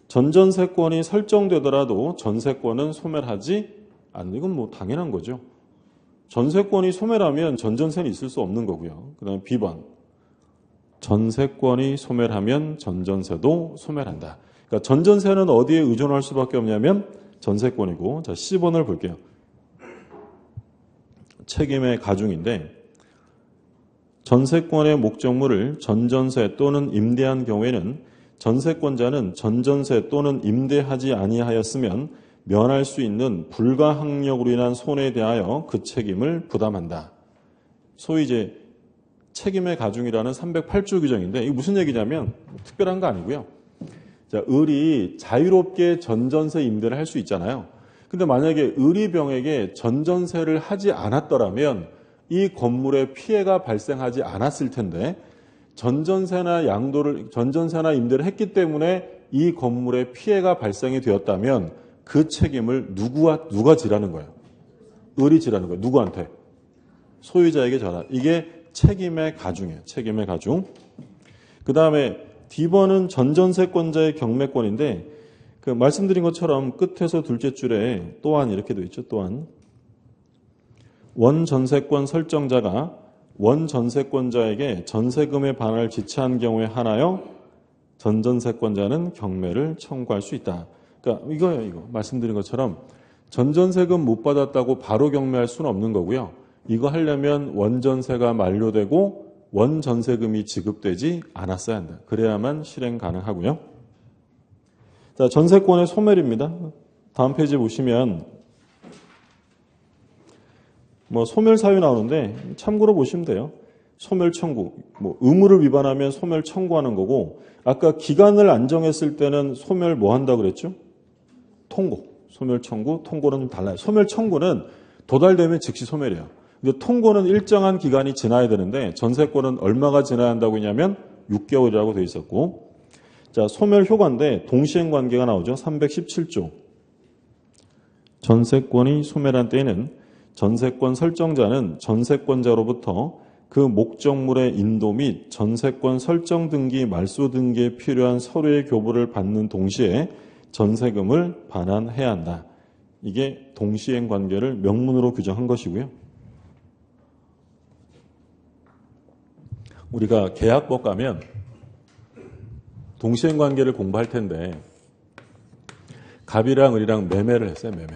전전세권이 설정되더라도 전세권은 소멸하지 않는. 이건 뭐 당연한 거죠. 전세권이 소멸하면 전전세는 있을 수 없는 거고요. 그 다음에 B번. 전세권이 소멸하면 전전세도 소멸한다. 그러니까 전전세는 어디에 의존할 수밖에 없냐면 전세권이고. 자, C번을 볼게요. 책임의 가중인데 전세권의 목적물을 전전세 또는 임대한 경우에는 전세권자는 전전세 또는 임대하지 아니하였으면 면할 수 있는 불가항력으로 인한 손해에 대하여 그 책임을 부담한다. 소위 이제 책임의 가중이라는 308조 규정인데 이게 무슨 얘기냐면 특별한 거 아니고요. 자, 을이 자유롭게 전전세 임대를 할 수 있잖아요. 근데 만약에 을이병에게 전전세를 하지 않았더라면 이 건물에 피해가 발생하지 않았을 텐데 전전세나 임대를 했기 때문에 이 건물에 피해가 발생이 되었다면 그 책임을 누가 지라는 거예요? 을이 지라는 거예요. 누구한테? 소유자에게 져라. 이게 책임의 가중이에요. 책임의 가중. 그 다음에 D번은 전전세권자의 경매권인데 그 말씀드린 것처럼 끝에서 둘째 줄에 또한 이렇게 되어 있죠. 또한 원전세권 설정자가 원전세권자에게 전세금의 반환을 지체한 경우에 한하여 전전세권자는 경매를 청구할 수 있다. 그러니까 이거예요. 이거 말씀드린 것처럼 전전세금 못 받았다고 바로 경매할 수는 없는 거고요. 이거 하려면 원전세가 만료되고 원전세금이 지급되지 않았어야 한다. 그래야만 실행 가능하고요. 자, 전세권의 소멸입니다. 다음 페이지 보시면 뭐 소멸 사유 나오는데 참고로 보시면 돼요. 소멸 청구. 뭐 의무를 위반하면 소멸 청구하는 거고 아까 기간을 안 정했을 때는 소멸 뭐 한다 그랬죠? 통고. 소멸 청구, 통고는 좀 달라요. 소멸 청구는 도달되면 즉시 소멸이에요. 근데 통고는 일정한 기간이 지나야 되는데 전세권은 얼마가 지나야 한다고 했냐면 6개월이라고 되어 있었고 자, 소멸 효과인데 동시행 관계가 나오죠. 317조. 전세권이 소멸한 때에는 전세권 설정자는 전세권자로부터 그 목적물의 인도 및 전세권 설정 등기, 말소 등기에 필요한 서류의 교부를 받는 동시에 전세금을 반환해야 한다. 이게 동시행 관계를 명문으로 규정한 것이고요. 우리가 계약법 가면 동시행 관계를 공부할 텐데 갑이랑 을이랑 매매를 했어요. 매매.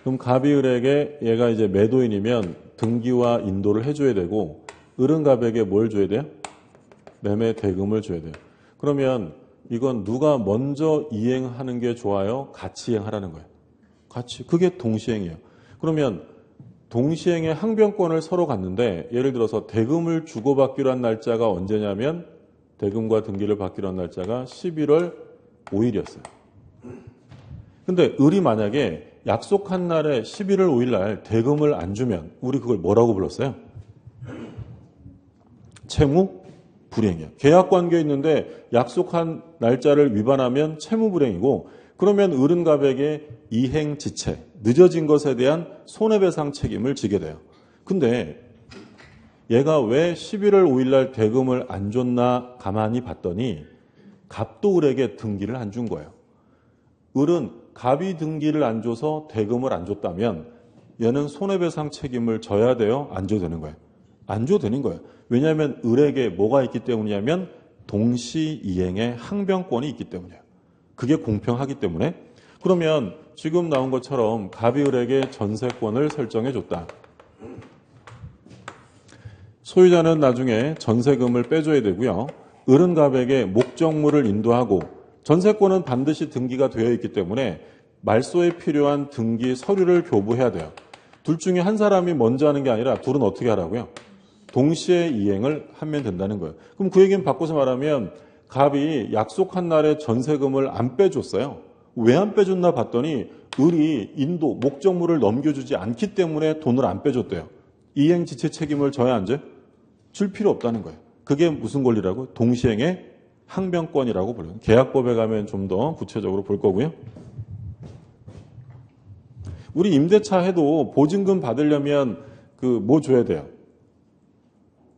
그럼 갑이 을에게 얘가 이제 매도인이면 등기와 인도를 해줘야 되고 을은 갑에게 뭘 줘야 돼요? 매매 대금을 줘야 돼요. 그러면 이건 누가 먼저 이행하는 게 좋아요? 같이 이행하라는 거예요. 같이. 그게 동시행이에요. 그러면 동시행의 항변권을 서로 갖는데 예를 들어서 대금을 주고받기로 한 날짜가 언제냐면 대금과 등기를 받기로 한 날짜가 11월 5일이었어요. 근데 을이 만약에 약속한 날에 11월 5일 날 대금을 안 주면 우리 그걸 뭐라고 불렀어요? 채무 불이행이에요. 계약 관계에 있는데 약속한 날짜를 위반하면 채무불이행이고 그러면 어른갑에게 이행지체, 늦어진 것에 대한 손해배상 책임을 지게 돼요. 근데 얘가 왜 11월 5일 날 대금을 안 줬나 가만히 봤더니 갑도 을에게 등기를 안 준 거예요. 을은 갑이 등기를 안 줘서 대금을 안 줬다면 얘는 손해배상 책임을 져야 돼요? 안 줘도 되는 거예요? 안 줘도 되는 거예요. 왜냐하면 을에게 뭐가 있기 때문이냐면 동시이행의 항변권이 있기 때문이에요. 그게 공평하기 때문에. 그러면 지금 나온 것처럼 갑이 을에게 전세권을 설정해 줬다. 소유자는 나중에 전세금을 빼줘야 되고요. 을은 갑에게 목적물을 인도하고 전세권은 반드시 등기가 되어 있기 때문에 말소에 필요한 등기 서류를 교부해야 돼요. 둘 중에 한 사람이 먼저 하는 게 아니라 둘은 어떻게 하라고요? 동시에 이행을 하면 된다는 거예요. 그럼 그 얘기는 바꿔서 말하면 갑이 약속한 날에 전세금을 안 빼줬어요. 왜 안 빼줬나 봤더니 을이 인도, 목적물을 넘겨주지 않기 때문에 돈을 안 빼줬대요. 이행지체 책임을 져야 안 져요? 줄 필요 없다는 거예요. 그게 무슨 권리라고? 동시행의 항변권이라고 불러요. 계약법에 가면 좀 더 구체적으로 볼 거고요. 우리 임대차 해도 보증금 받으려면 뭐 줘야 돼요?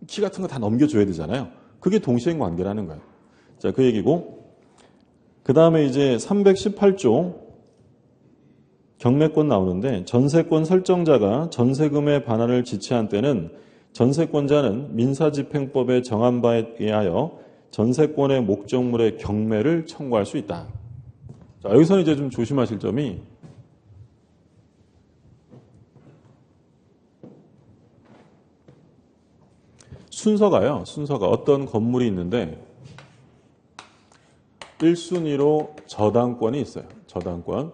키 같은 거 다 넘겨줘야 되잖아요. 그게 동시행 관계라는 거예요. 자, 그 얘기고. 그 다음에 이제 318조 경매권 나오는데 전세권 설정자가 전세금의 반환을 지체한 때는 전세권자는 민사집행법에 정한 바에 의하여 전세권의 목적물의 경매를 청구할 수 있다. 자, 여기서는 이제 좀 조심하실 점이 순서가 어떤 건물이 있는데 1순위로 저당권이 있어요. 저당권.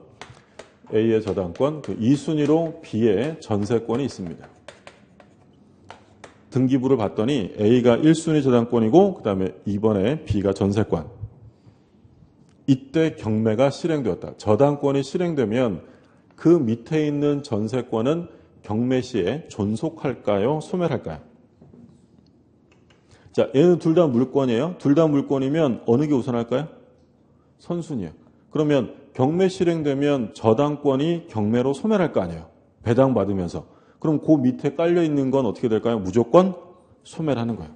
A의 저당권. 2순위로 B의 전세권이 있습니다. 등기부를 봤더니 A가 1순위 저당권이고 그 다음에 2번에 B가 전세권. 이때 경매가 실행되었다. 저당권이 실행되면 그 밑에 있는 전세권은 경매 시에 존속할까요? 소멸할까요? 자, 얘는 둘 다 물권이에요. 둘 다 물권이면 어느 게 우선할까요? 선순위예요. 그러면 경매 실행되면 저당권이 경매로 소멸할 거 아니에요. 배당받으면서. 그럼 그 밑에 깔려 있는 건 어떻게 될까요? 무조건 소멸하는 거예요.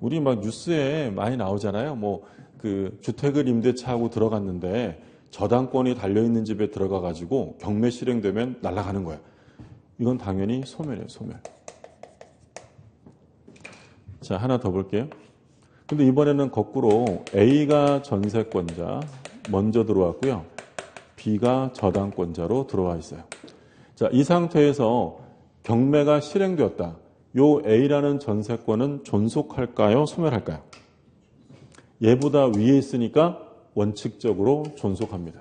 우리 막 뉴스에 많이 나오잖아요. 주택을 임대차하고 들어갔는데 저당권이 달려있는 집에 들어가가지고 경매 실행되면 날아가는 거예요. 이건 당연히 소멸이에요. 소멸. 자, 하나 더 볼게요. 근데 이번에는 거꾸로 A가 전세권자 먼저 들어왔고요. B가 저당권자로 들어와 있어요. 자, 이 상태에서 경매가 실행되었다. 요 A라는 전세권은 존속할까요? 소멸할까요? 얘보다 위에 있으니까 원칙적으로 존속합니다.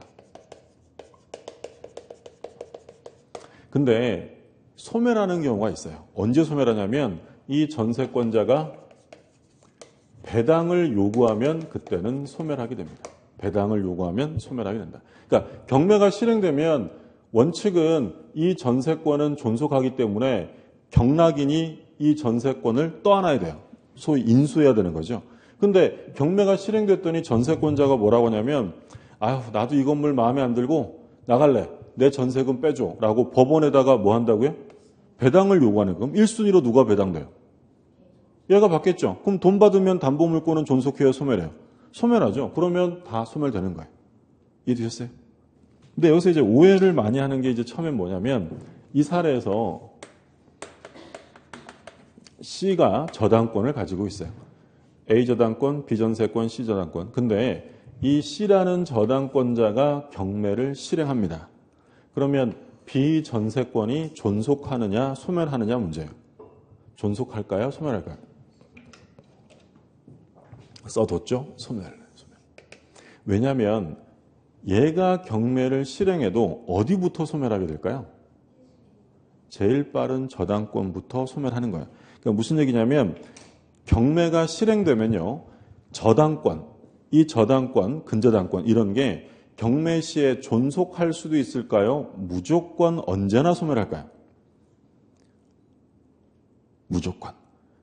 근데 소멸하는 경우가 있어요. 언제 소멸하냐면 이 전세권자가 배당을 요구하면 그때는 소멸하게 됩니다. 배당을 요구하면 소멸하게 된다. 그러니까 경매가 실행되면 원칙은 이 전세권은 존속하기 때문에 경락인이 이 전세권을 떠안아야 돼요. 소위 인수해야 되는 거죠. 근데 경매가 실행됐더니 전세권자가 뭐라고 하냐면 나도 이 건물 마음에 안 들고 나갈래. 내 전세금 빼줘. 라고 법원에다가 뭐 한다고요? 배당을 요구하는 거예요. 1순위로 누가 배당돼요? 얘가 받겠죠. 그럼 돈 받으면 담보물권은 존속해요? 소멸해요? 소멸하죠. 그러면 다 소멸되는 거예요. 이해되셨어요? 근데 여기서 이제 오해를 많이 하는 게 이제 처음엔 뭐냐면 이 사례에서 C가 저당권을 가지고 있어요. A 저당권, B 전세권, C 저당권. 근데 이 C라는 저당권자가 경매를 실행합니다. 그러면 B 전세권이 존속하느냐 소멸하느냐 문제예요. 존속할까요? 소멸할까요? 써뒀죠? 소멸. 왜냐하면 얘가 경매를 실행해도 어디부터 소멸하게 될까요? 제일 빠른 저당권부터 소멸하는 거예요. 그러니까 무슨 얘기냐면 경매가 실행되면요. 저당권, 이 저당권, 근저당권 이런 게 경매 시에 존속할 수도 있을까요? 무조건 언제나 소멸할까요? 무조건.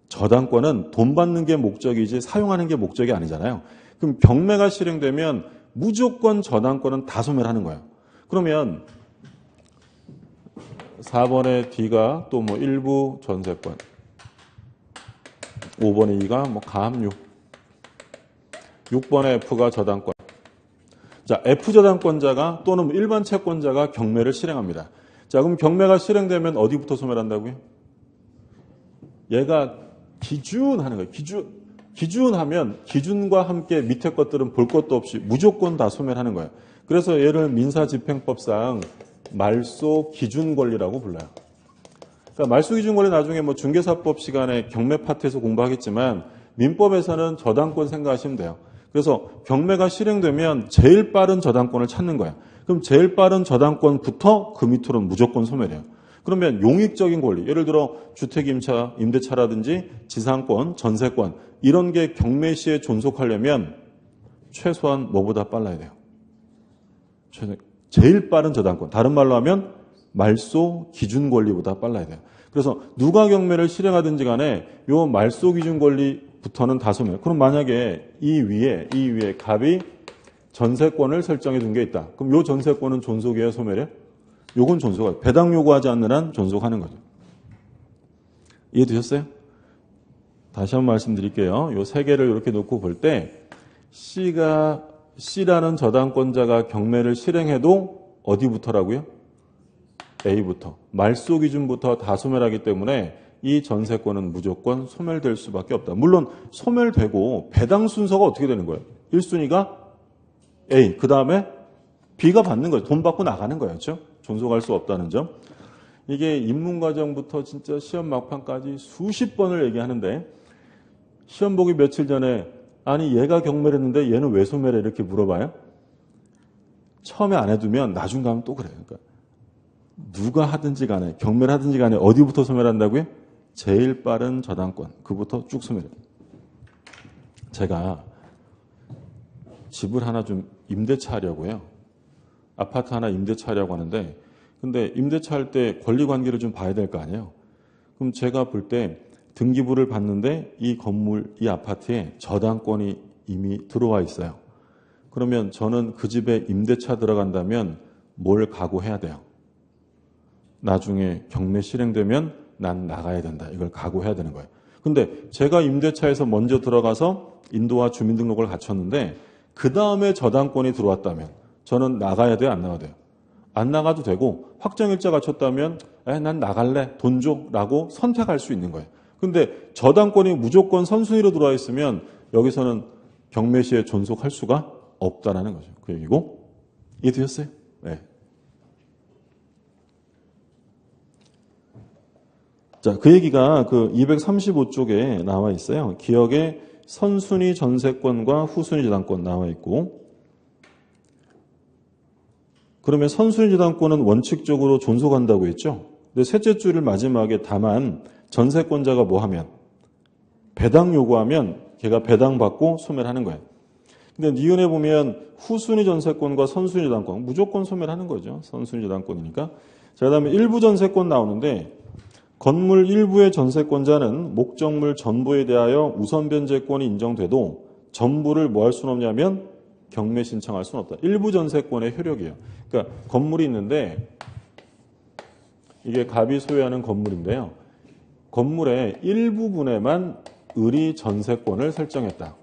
저당권은 돈 받는 게 목적이지 사용하는 게 목적이 아니잖아요. 그럼 경매가 실행되면 무조건 저당권은 다 소멸하는 거예요. 그러면 4번의 D가 또 뭐 일부 전세권, 5번의 E가 뭐 가압류, 6번의 F가 저당권. 자, F 저당권자가 또는 일반 채권자가 경매를 실행합니다. 자, 그럼 경매가 실행되면 어디부터 소멸한다고요? 얘가 기준하는 거예요. 기준하면 기준과 함께 밑에 것들은 볼 것도 없이 무조건 다 소멸하는 거예요. 그래서 얘를 민사집행법상 말소 기준 권리라고 불러요. 그러니까 말소 기준 권리 나중에 뭐 중개사법 시간에 경매 파트에서 공부하겠지만 민법에서는 저당권 생각하시면 돼요. 그래서 경매가 실행되면 제일 빠른 저당권을 찾는 거예요. 그럼 제일 빠른 저당권부터 그 밑으로는 무조건 소멸해요. 그러면 용익적인 권리, 예를 들어 주택임대차라든지 지상권, 전세권 이런 게 경매 시에 존속하려면 최소한 뭐보다 빨라야 돼요. 제일 빠른 저당권, 다른 말로 하면 말소 기준 권리보다 빨라야 돼요. 그래서 누가 경매를 실행하든지 간에 요 말소 기준 권리부터는 다 소멸. 그럼 만약에 이 위에 갑이 전세권을 설정해 둔 게 있다. 그럼 요 전세권은 존속이에요, 소멸이에요? 요건 존속해요. 배당 요구하지 않는 한 존속하는 거죠. 이해되셨어요? 다시 한번 말씀드릴게요. 요 세 개를 이렇게 놓고 볼 때 C라는 저당권자가 경매를 실행해도 어디부터라고요? A부터. 말소 기준부터 다 소멸하기 때문에 이 전세권은 무조건 소멸될 수밖에 없다. 물론 소멸되고 배당 순서가 어떻게 되는 거예요? 1순위가 A, 그 다음에 B가 받는 거죠. 돈 받고 나가는 거예요. 그렇죠? 존속할 수 없다는 점. 이게 입문과정부터 진짜 시험 막판까지 수십 번을 얘기하는데 시험 보기 며칠 전에 아니 얘가 경매를 했는데 얘는 왜 소멸해? 이렇게 물어봐요. 처음에 안 해두면 나중 가면 또 그래요. 그러니까 누가 하든지 간에 경매를 하든지 간에 어디부터 소멸한다고요? 제일 빠른 저당권. 그부터 쭉 소멸해요. 제가 집을 하나 좀 임대차 하려고 해요. 아파트 하나 임대차 하려고 하는데 근데 임대차 할 때 권리관계를 좀 봐야 될 거 아니에요. 그럼 제가 볼 때 등기부를 봤는데 이 건물, 이 아파트에 저당권이 이미 들어와 있어요. 그러면 저는 그 집에 임대차 들어간다면 뭘 각오해야 돼요? 나중에 경매 실행되면 난 나가야 된다. 이걸 각오해야 되는 거예요. 근데 제가 임대차에서 먼저 들어가서 인도와 주민등록을 갖췄는데 그 다음에 저당권이 들어왔다면 저는 나가야 돼요? 안 나가야 돼요? 안 나가도 되고 확정일자 갖췄다면 난 나갈래, 돈 줘 라고 선택할 수 있는 거예요. 근데 저당권이 무조건 선순위로 들어와 있으면 여기서는 경매 시에 존속할 수가 없다라는 거죠. 그 얘기고. 이해되셨어요? 네. 자, 그 얘기가 그 235쪽에 나와 있어요. 기억에 선순위 전세권과 후순위 저당권 나와 있고, 그러면 선순위 저당권은 원칙적으로 존속한다고 했죠. 근데 셋째 줄을 마지막에 다만 전세권자가 뭐 하면 배당 요구하면 걔가 배당 받고 소멸하는 거예요. 근데 니은에 보면 후순위 전세권과 선순위 저당권 무조건 소멸하는 거죠. 선순위 저당권이니까. 자, 그다음에 일부 전세권 나오는데 건물 일부의 전세권자는 목적물 전부에 대하여 우선 변제권이 인정돼도 전부를 뭐 할 수는 없냐면 경매 신청할 수는 없다. 일부 전세권의 효력이에요. 그러니까 건물이 있는데 이게 갑이 소유하는 건물인데요. 건물의 일부분에만 을이 전세권을 설정했다.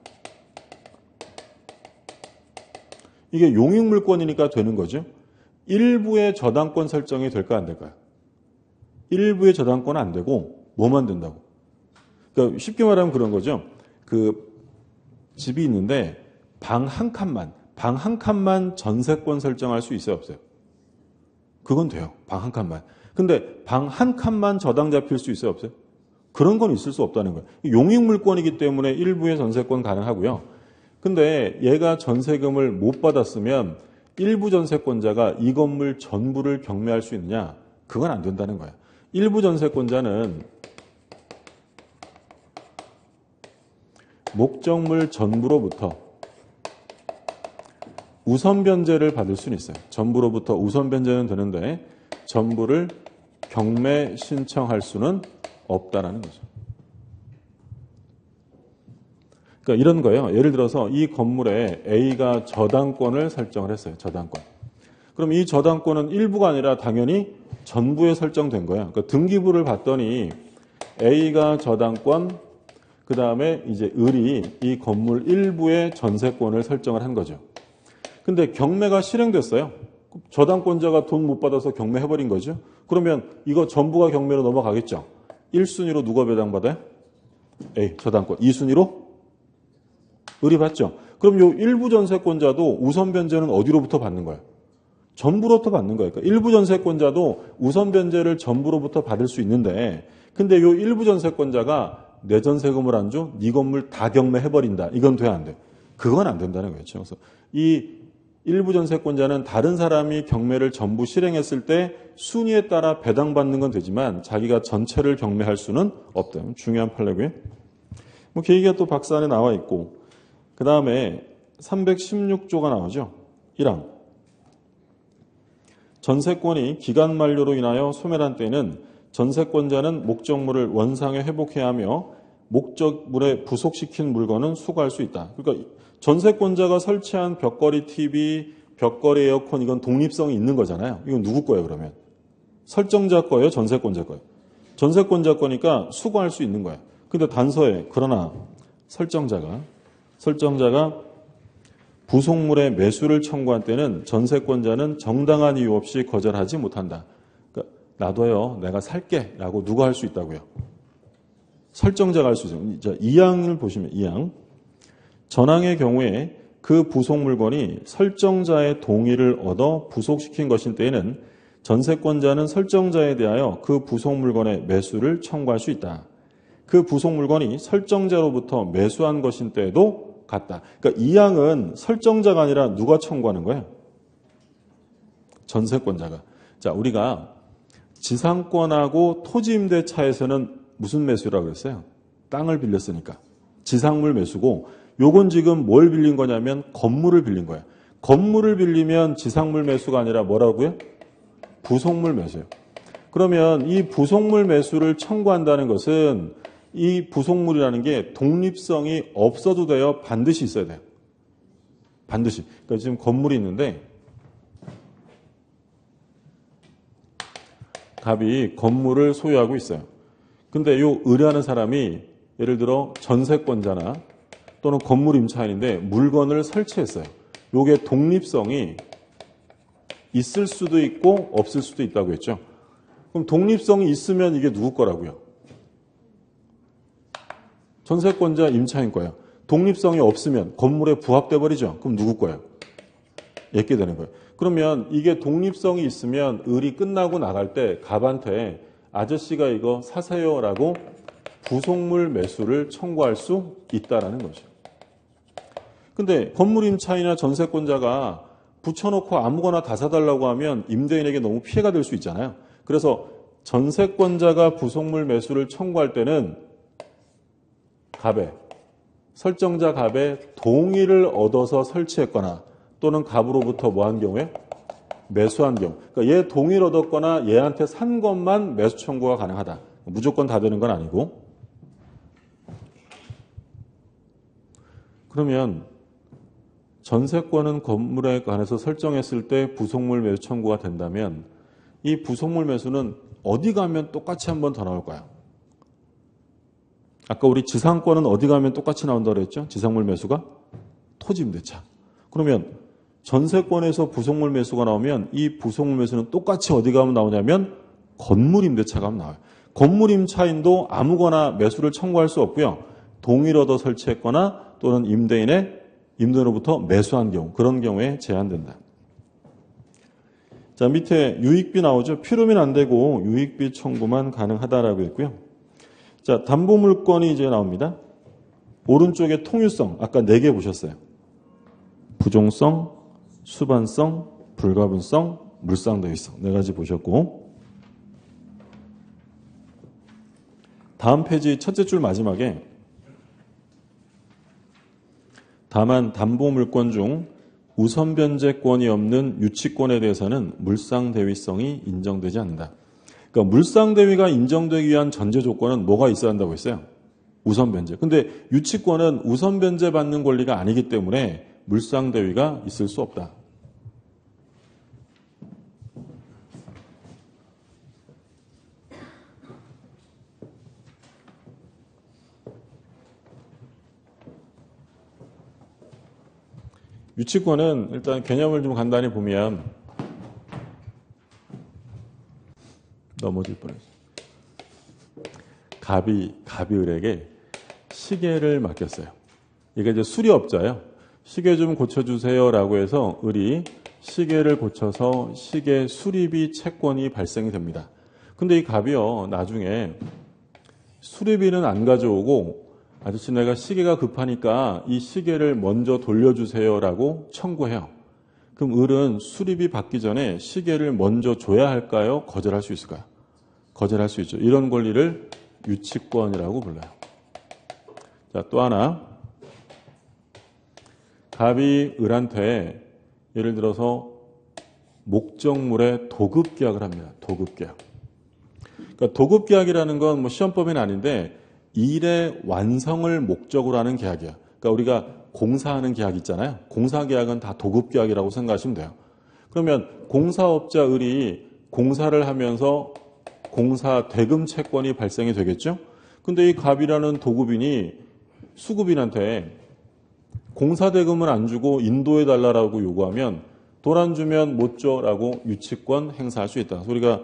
이게 용익물권이니까 되는 거죠. 일부의 저당권 설정이 될까 안 될까요? 일부의 저당권은 안 되고 뭐만 된다고? 그러니까 쉽게 말하면 그런 거죠. 그 집이 있는데 방 한 칸만 전세권 설정할 수 있어요, 없어요? 그건 돼요. 방 한 칸만. 근데 방 한 칸만 저당 잡힐 수 있어요, 없어요? 그런 건 있을 수 없다는 거예요. 용익물권이기 때문에 일부의 전세권 가능하고요. 근데 얘가 전세금을 못 받았으면 일부 전세권자가 이 건물 전부를 경매할 수 있느냐? 그건 안 된다는 거예요. 일부 전세권자는 목적물 전부로부터 우선 변제를 받을 수는 있어요. 전부로부터 우선 변제는 되는데 전부를 경매 신청할 수는 없다라는 거죠. 그러니까 이런 거예요. 예를 들어서 이 건물에 A가 저당권을 설정을 했어요. 저당권. 그럼 이 저당권은 일부가 아니라 당연히 전부에 설정된 거예요. 그러니까 등기부를 봤더니 A가 저당권, 그 다음에 이제 을이 이 건물 일부의 전세권을 설정을 한 거죠. 근데 경매가 실행됐어요. 저당권자가 돈 못 받아서 경매해버린 거죠. 그러면 이거 전부가 경매로 넘어가겠죠. 1순위로 누가 배당받아요? A, 저당권. 2순위로 을이 받죠. 그럼 요 일부 전세권자도 우선 변제는 어디로부터 받는 거예요? 전부로부터 받는 거예요. 그러니까 일부 전세권자도 우선 변제를 전부로부터 받을 수 있는데, 근데 요 일부 전세권자가 내 전세금을 안 줘? 네 건물 다 경매해버린다. 이건 돼, 안 돼? 그건 안 된다는 거죠. 그래서 이 일부 전세권자는 다른 사람이 경매를 전부 실행했을 때 순위에 따라 배당받는 건 되지만 자기가 전체를 경매할 수는 없다. 중요한 판례고요. 뭐 계기가 또 박사 안에 나와 있고, 그 다음에 316조가 나오죠. 1항. 전세권이 기간 만료로 인하여 소멸한 때는 전세권자는 목적물을 원상에 회복해야 하며 목적물에 부속시킨 물건은 수거할 수 있다. 그러니까 전세권자가 설치한 벽걸이 TV, 벽걸이 에어컨, 이건 독립성이 있는 거잖아요. 이건 누구 거예요, 그러면? 설정자 거예요, 전세권자 거예요? 전세권자 거니까 수거할 수 있는 거예요. 근데 단서에 그러나 설정자가 부속물의 매수를 청구한 때는 전세권자는 정당한 이유 없이 거절하지 못한다. 그러니까 놔둬요, 내가 살게 라고 누가 할 수 있다고요? 설정자가 할 수 있어요. 2항을 보시면 2항. 전항의 경우에 그 부속 물건이 설정자의 동의를 얻어 부속시킨 것인 때에는 전세권자는 설정자에 대하여 그 부속 물건의 매수를 청구할 수 있다. 그 부속 물건이 설정자로부터 매수한 것인 때에도 같다. 그러니까 2항은 설정자가 아니라 누가 청구하는 거예요? 전세권자가. 자, 우리가 지상권하고 토지임대차에서는 무슨 매수라고 그랬어요? 땅을 빌렸으니까. 지상물 매수고, 요건 지금 뭘 빌린 거냐면 건물을 빌린 거예요. 건물을 빌리면 지상물 매수가 아니라 뭐라고요? 부속물 매수예요. 그러면 이 부속물 매수를 청구한다는 것은 이 부속물이라는 게 독립성이 없어도 돼요? 반드시 있어야 돼요? 반드시. 그러니까 지금 건물이 있는데 갑이 건물을 소유하고 있어요. 근데 요 의뢰하는 사람이 예를 들어 전세권자나 또는 건물 임차인인데 물건을 설치했어요. 요게 독립성이 있을 수도 있고 없을 수도 있다고 했죠. 그럼 독립성이 있으면 이게 누구 거라고요? 전세권자 임차인 거예요. 독립성이 없으면 건물에 부합돼 버리죠. 그럼 누구 거예요? 얘게 되는 거예요. 그러면 이게 독립성이 있으면 을이 끝나고 나갈 때 갑한테 아저씨가 이거 사세요라고 부속물 매수를 청구할 수 있다라는 거죠. 근데 건물 임차인이나 전세권자가 붙여놓고 아무거나 다 사달라고 하면 임대인에게 너무 피해가 될 수 있잖아요. 그래서 전세권자가 부속물 매수를 청구할 때는 갑의, 설정자 갑의 동의를 얻어서 설치했거나 또는 갑으로부터 뭐 한 경우에? 매수한 경우. 그러니까 얘 동의를 얻었거나 얘한테 산 것만 매수 청구가 가능하다. 무조건 다 되는 건 아니고. 그러면 전세권은 건물에 관해서 설정했을 때 부속물 매수 청구가 된다면 이 부속물 매수는 어디 가면 똑같이 한 번 더 나올까요? 아까 우리 지상권은 어디 가면 똑같이 나온다고 그랬죠? 지상물 매수가? 토지임대차. 그러면 전세권에서 부속물 매수가 나오면 이 부속물 매수는 똑같이 어디 가면 나오냐면 건물임대차가 나와요. 건물임차인도 아무거나 매수를 청구할 수 없고요. 동의를 얻어 설치했거나 또는 임대인으로부터 매수한 경우, 그런 경우에 제한된다. 자, 밑에 유익비 나오죠. 필요면 안 되고 유익비 청구만 가능하다라고 했고요. 자, 담보물건이 이제 나옵니다. 오른쪽에 통유성, 아까 4개 보셨어요. 부종성, 수반성, 불가분성, 물상대위성 4가지 보셨고, 다음 페이지 첫째 줄 마지막에 다만 담보물권 중 우선 변제권이 없는 유치권에 대해서는 물상대위성이 인정되지 않는다. 그러니까 물상대위가 인정되기 위한 전제 조건은 뭐가 있어야 한다고 했어요? 우선 변제. 근데 유치권은 우선 변제 받는 권리가 아니기 때문에 물상대위가 있을 수 없다. 유치권은 일단 개념을 좀 간단히 보면 넘어질 뻔했어. 갑이 을에게 시계를 맡겼어요. 이게 이제 수리업자예요. 시계 좀 고쳐주세요라고 해서 을이 시계를 고쳐서 시계 수리비 채권이 발생이 됩니다. 근데 이 갑이요, 나중에 수리비는 안 가져오고 아저씨 내가 시계가 급하니까 이 시계를 먼저 돌려주세요라고 청구해요. 그럼 을은 수리비 받기 전에 시계를 먼저 줘야 할까요? 거절할 수 있을까요? 거절할 수 있죠. 이런 권리를 유치권이라고 불러요. 자, 또 하나. 갑이 을한테 예를 들어서 목적물의 도급계약을 합니다. 도급계약. 그러니까 도급계약이라는 건 뭐 시험법에는 아닌데 일의 완성을 목적으로 하는 계약이야. 그러니까 우리가 공사하는 계약 있잖아요. 공사계약은 다 도급계약이라고 생각하시면 돼요. 그러면 공사업자 을이 공사를 하면서 공사 대금 채권이 발생이 되겠죠? 근데 이 갑이라는 도급인이 수급인한테 공사 대금을 안 주고 인도해달라고 요구하면 돈 안 주면 못 줘라고 유치권 행사할 수 있다. 우리가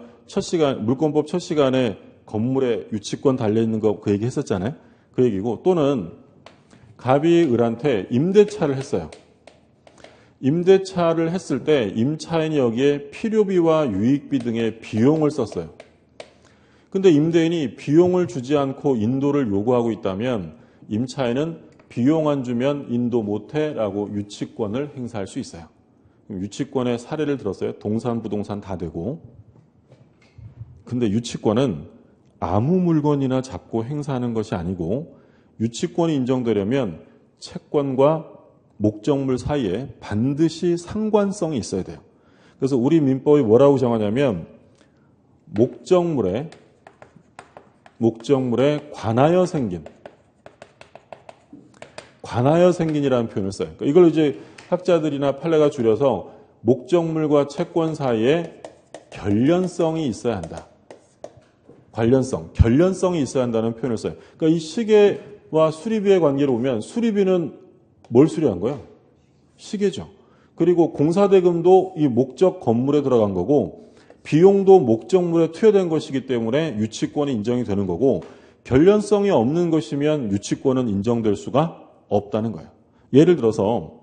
물권법 첫 시간에 건물에 유치권 달려있는 거 그 얘기 했었잖아요. 그 얘기고, 또는 갑이 을한테 임대차를 했어요. 임대차를 했을 때 임차인이 여기에 필요비와 유익비 등의 비용을 썼어요. 근데 임대인이 비용을 주지 않고 인도를 요구하고 있다면 임차인은 비용 안 주면 인도 못해라고 유치권을 행사할 수 있어요. 유치권의 사례를 들었어요. 동산, 부동산 다 되고. 근데 유치권은 아무 물건이나 잡고 행사하는 것이 아니고 유치권이 인정되려면 채권과 목적물 사이에 반드시 상관성이 있어야 돼요. 그래서 우리 민법이 뭐라고 정하냐면 목적물에 관하여 생긴이라는 표현을 써요. 그러니까 이걸 이제 학자들이나 판례가 줄여서 목적물과 채권 사이에 결련성이 있어야 한다. 결련성이 있어야 한다는 표현을 써요. 그러니까 이 시계와 수리비의 관계를 보면 수리비는 뭘 수리한 거야? 시계죠. 그리고 공사대금도 이 목적 건물에 들어간 거고 비용도 목적물에 투여된 것이기 때문에 유치권이 인정이 되는 거고 결련성이 없는 것이면 유치권은 인정될 수가 없다는 거예요. 예를 들어서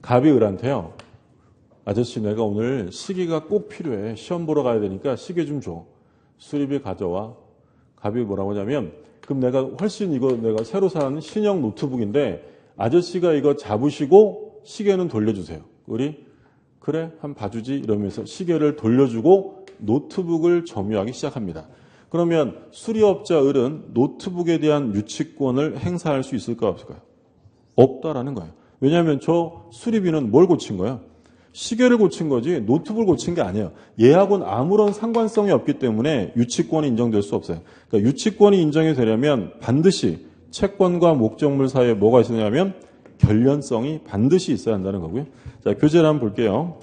갑이 을한테요. 아저씨 내가 오늘 시계가 꼭 필요해. 시험 보러 가야 되니까 시계 좀 줘. 수리비 가져와. 갑이 뭐라고 하냐면 그럼 내가 훨씬 이거 내가 새로 산 신형 노트북인데 아저씨가 이거 잡으시고 시계는 돌려주세요. 을이 그래 한 봐주지 이러면서 시계를 돌려주고 노트북을 점유하기 시작합니다. 그러면 수리업자 을은 노트북에 대한 유치권을 행사할 수 있을까 없을까요? 없다라는 거예요. 왜냐하면 저 수리비는 뭘 고친 거야? 시계를 고친 거지 노트북을 고친 게 아니에요. 얘하고는 아무런 상관성이 없기 때문에 유치권이 인정될 수 없어요. 그러니까 유치권이 인정이 되려면 반드시 채권과 목적물 사이에 뭐가 있느냐면 결련성이 반드시 있어야 한다는 거고요. 자, 교재를 한번 볼게요.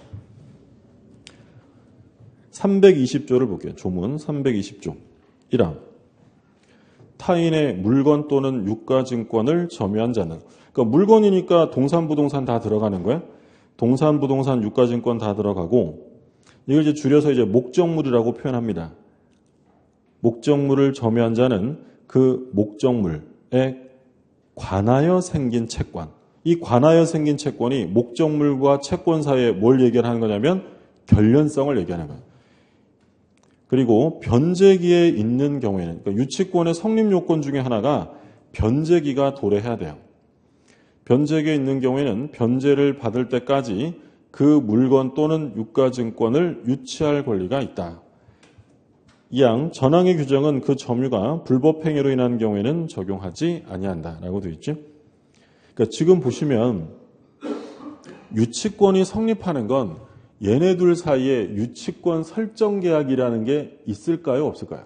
320조를 볼게요. 조문 320조. 1항. 타인의 물건 또는 유가증권을 점유한 자는. 그러니까 물건이니까 동산, 부동산 다 들어가는 거예요. 동산, 부동산, 유가증권 다 들어가고 이걸 이제 줄여서 이제 목적물이라고 표현합니다. 목적물을 점유한 자는 그 목적물에 관하여 생긴 채권. 이 관하여 생긴 채권이 목적물과 채권 사이에 뭘 얘기하는 거냐면 결련성을 얘기하는 거예요. 그리고 변제기에 있는 경우에는 그러니까 유치권의 성립 요건 중에 하나가 변제기가 도래해야 돼요. 변제기에 있는 경우에는 변제를 받을 때까지 그 물건 또는 유가증권을 유치할 권리가 있다. 이항 전항의 규정은 그 점유가 불법 행위로 인한 경우에는 적용하지 아니한다라고 되어 있죠. 그러니까 지금 보시면 유치권이 성립하는 건 얘네들 사이에 유치권 설정 계약이라는 게 있을까요? 없을까요?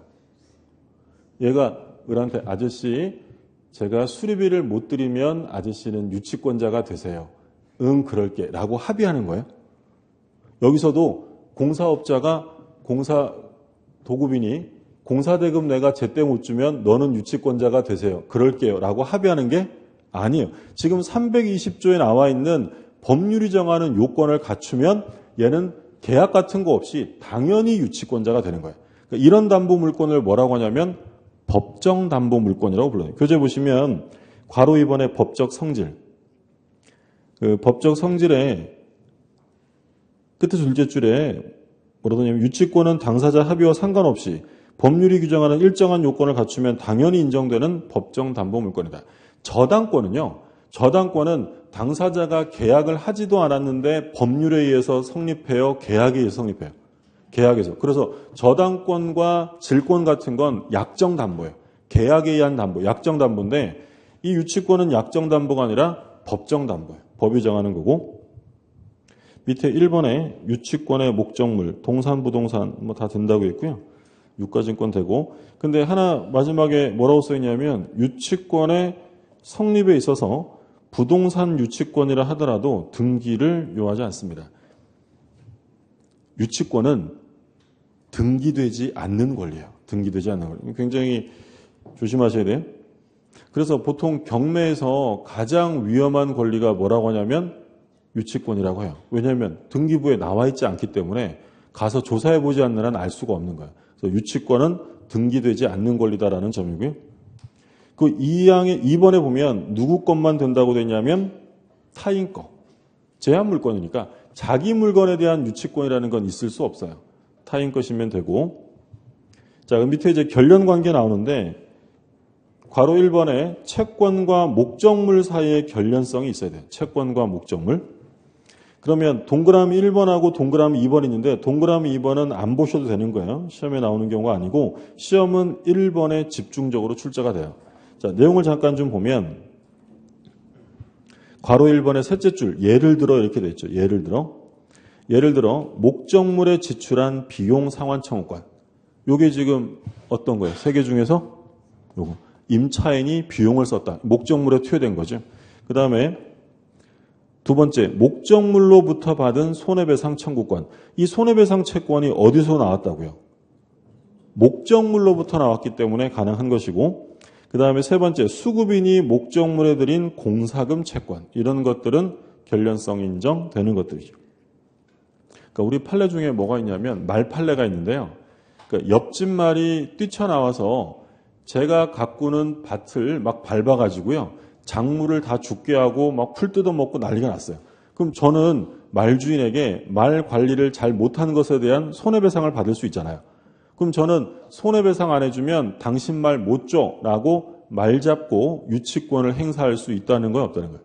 얘가 을한테 아저씨 제가 수리비를 못 드리면 아저씨는 유치권자가 되세요. 응 그럴게 라고 합의하는 거예요. 여기서도 공사업자가 도급인이 공사대금 내가 제때 못 주면 너는 유치권자가 되세요. 그럴게요 라고 합의하는 게 아니에요. 지금 320조에 나와 있는 법률이 정하는 요건을 갖추면 얘는 계약 같은 거 없이 당연히 유치권자가 되는 거예요. 그러니까 이런 담보물권을 뭐라고 하냐면 법정담보물권이라고 불러요. 교재 보시면 괄호 2번의 법적 성질. 그 법적 성질의 끝에 둘째 줄에 뭐라고 하냐면 유치권은 당사자 합의와 상관없이 법률이 규정하는 일정한 요건을 갖추면 당연히 인정되는 법정담보물권이다. 저당권은요. 저당권은 당사자가 계약을 하지도 않았는데 법률에 의해서 성립해요. 계약에 의해서 성립해요. 계약에서. 그래서 저당권과 질권 같은 건 약정담보예요. 계약에 의한 담보, 약정담보인데 이 유치권은 약정담보가 아니라 법정담보예요. 법이 정하는 거고 밑에 1번에 유치권의 목적물, 동산, 부동산 뭐 다 된다고 했고요. 유가증권 되고 근데 하나 마지막에 뭐라고 써있냐면 유치권의 성립에 있어서 부동산 유치권이라 하더라도 등기를 요하지 않습니다. 유치권은 등기되지 않는 권리예요. 등기되지 않는 권리. 굉장히 조심하셔야 돼요. 그래서 보통 경매에서 가장 위험한 권리가 뭐라고 하냐면 유치권이라고 해요. 왜냐하면 등기부에 나와 있지 않기 때문에 가서 조사해보지 않는 한 알 수가 없는 거예요. 그래서 유치권은 등기되지 않는 권리다라는 점이고요. 그 2번에 보면 누구 것만 된다고 되냐면 타인 거. 제한 물건이니까 자기 물건에 대한 유치권이라는 건 있을 수 없어요. 타인 것이면 되고. 자, 밑에 이제 결련 관계 나오는데 괄호 1번에 채권과 목적물 사이의 결련성이 있어야 돼요. 채권과 목적물. 그러면 동그라미 1번하고 동그라미 2번 있는데 동그라미 2번은 안 보셔도 되는 거예요. 시험에 나오는 경우가 아니고 시험은 1번에 집중적으로 출제가 돼요. 자, 내용을 잠깐 좀 보면 괄호 1번의 셋째 줄 예를 들어 이렇게 돼 있죠. 예를 들어 목적물에 지출한 비용 상환 청구권. 요게 지금 어떤 거예요? 세 개 중에서 요거 임차인이 비용을 썼다. 목적물에 투여된 거죠. 그 다음에 두 번째 목적물로부터 받은 손해배상 청구권. 이 손해배상 채권이 어디서 나왔다고요? 목적물로부터 나왔기 때문에 가능한 것이고 그 다음에 세 번째 수급인이 목적물에 들인 공사금 채권. 이런 것들은 결련성 인정되는 것들이죠. 그러니까 우리 판례 중에 뭐가 있냐면 말 판례가 있는데요. 그러니까 옆집 말이 뛰쳐나와서 제가 가꾸는 밭을 막 밟아가지고요. 작물을 다 죽게 하고 막 풀 뜯어먹고 난리가 났어요. 그럼 저는 말주인에게 말 관리를 잘 못한 것에 대한 손해배상을 받을 수 있잖아요. 그럼 저는 손해배상 안 해주면 당신 말 못 줘라고 말 잡고 유치권을 행사할 수 있다는 건 없다는 거예요.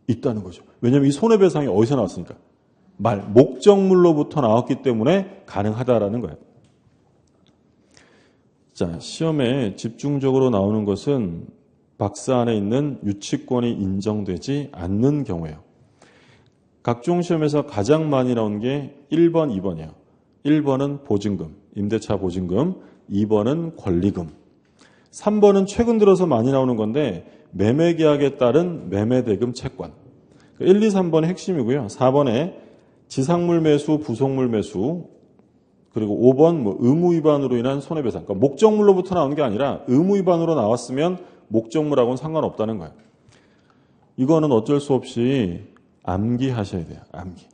있다는 거죠. 왜냐하면 이 손해배상이 어디서 나왔으니까. 목적물로부터 나왔기 때문에 가능하다라는 거예요. 자, 시험에 집중적으로 나오는 것은 박스 안에 있는 유치권이 인정되지 않는 경우예요. 각종 시험에서 가장 많이 나온 게 1번, 2번이에요. 1번은 보증금, 임대차 보증금, 2번은 권리금. 3번은 최근 들어서 많이 나오는 건데 매매계약에 따른 매매대금 채권. 1, 2, 3번의 핵심이고요. 4번에 지상물 매수, 부속물 매수, 그리고 5번 의무 위반으로 인한 손해배상. 그러니까 목적물로부터 나오는 게 아니라 의무 위반으로 나왔으면 목적물하고는 상관없다는 거예요. 이거는 어쩔 수 없이 암기하셔야 돼요. 암기.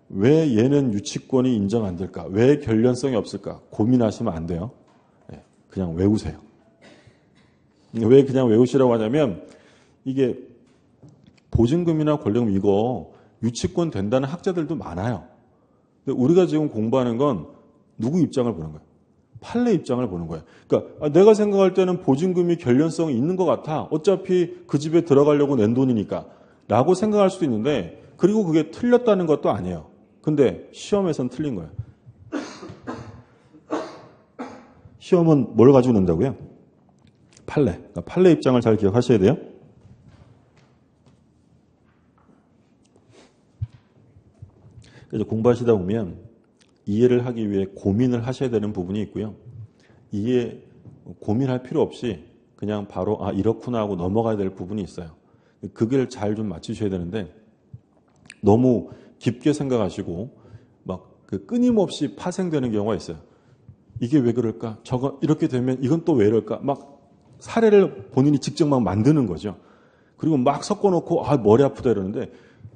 왜 얘는 유치권이 인정 안 될까? 왜 결련성이 없을까? 고민하시면 안 돼요. 그냥 외우세요. 왜 그냥 외우시라고 하냐면 이게 보증금이나 권리금 이거 유치권 된다는 학자들도 많아요. 근데 우리가 지금 공부하는 건 누구 입장을 보는 거예요? 판례 입장을 보는 거예요. 그러니까 내가 생각할 때는 보증금이 결련성이 있는 것 같아. 어차피 그 집에 들어가려고 낸 돈이니까 라고 생각할 수도 있는데 그리고 그게 틀렸다는 것도 아니에요. 근데 시험에선 틀린 거예요. 시험은 뭘 가지고 낸다고요? 판례. 그러니까 판례 입장을 잘 기억하셔야 돼요. 그래서 공부하시다 보면 이해를 하기 위해 고민을 하셔야 되는 부분이 있고요. 이해 고민할 필요 없이 그냥 바로 이렇구나 하고 넘어가야 될 부분이 있어요. 그걸 잘 좀 맞추셔야 되는데 너무 깊게 생각하시고 막 그 끊임없이 파생되는 경우가 있어요. 이게 왜 그럴까? 저거 이렇게 되면 이건 또 왜 이럴까? 막 사례를 본인이 직접 막 만드는 거죠. 그리고 막 섞어놓고 머리 아프다 이러는데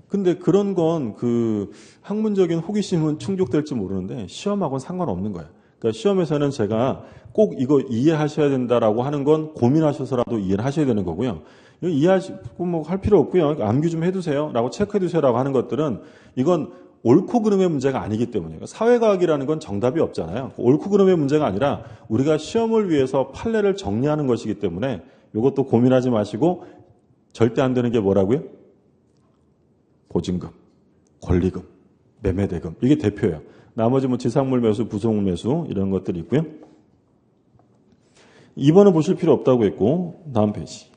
근데 그런 건 그 학문적인 호기심은 충족될지 모르는데 시험하고는 상관없는 거예요. 그러니까 시험에서는 제가 꼭 이거 이해하셔야 된다라고 하는 건 고민하셔서라도 이해를 하셔야 되는 거고요. 이해하시고 뭐 할 필요 없고요. 암기 좀 해두세요라고 체크해 두세요라고 하는 것들은 이건 옳고 그름의 문제가 아니기 때문이에요. 사회과학이라는 건 정답이 없잖아요. 옳고 그름의 문제가 아니라 우리가 시험을 위해서 판례를 정리하는 것이기 때문에 이것도 고민하지 마시고 절대 안 되는 게 뭐라고요? 보증금, 권리금, 매매대금 이게 대표예요. 나머지 뭐 지상물 매수, 부속물 매수 이런 것들이 있고요. 2번은 보실 필요 없다고 했고 다음 페이지.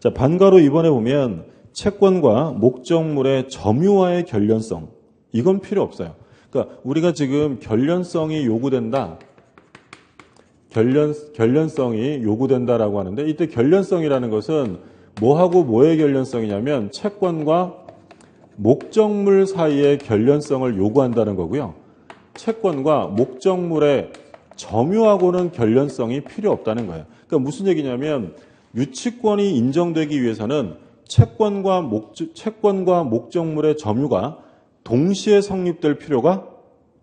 자, 반가로 2번에 보면 채권과 목적물의 점유와의 결련성 이건 필요 없어요. 그러니까 우리가 지금 결련성이 요구된다. 결련성이 요구된다라고 하는데 이때 결련성이라는 것은 뭐하고 뭐의 결련성이냐면 채권과 목적물 사이의 결련성을 요구한다는 거고요. 채권과 목적물의 점유하고는 결련성이 필요 없다는 거예요. 그러니까 무슨 얘기냐면 유치권이 인정되기 위해서는 채권과 목적물의 점유가 동시에 성립될 필요가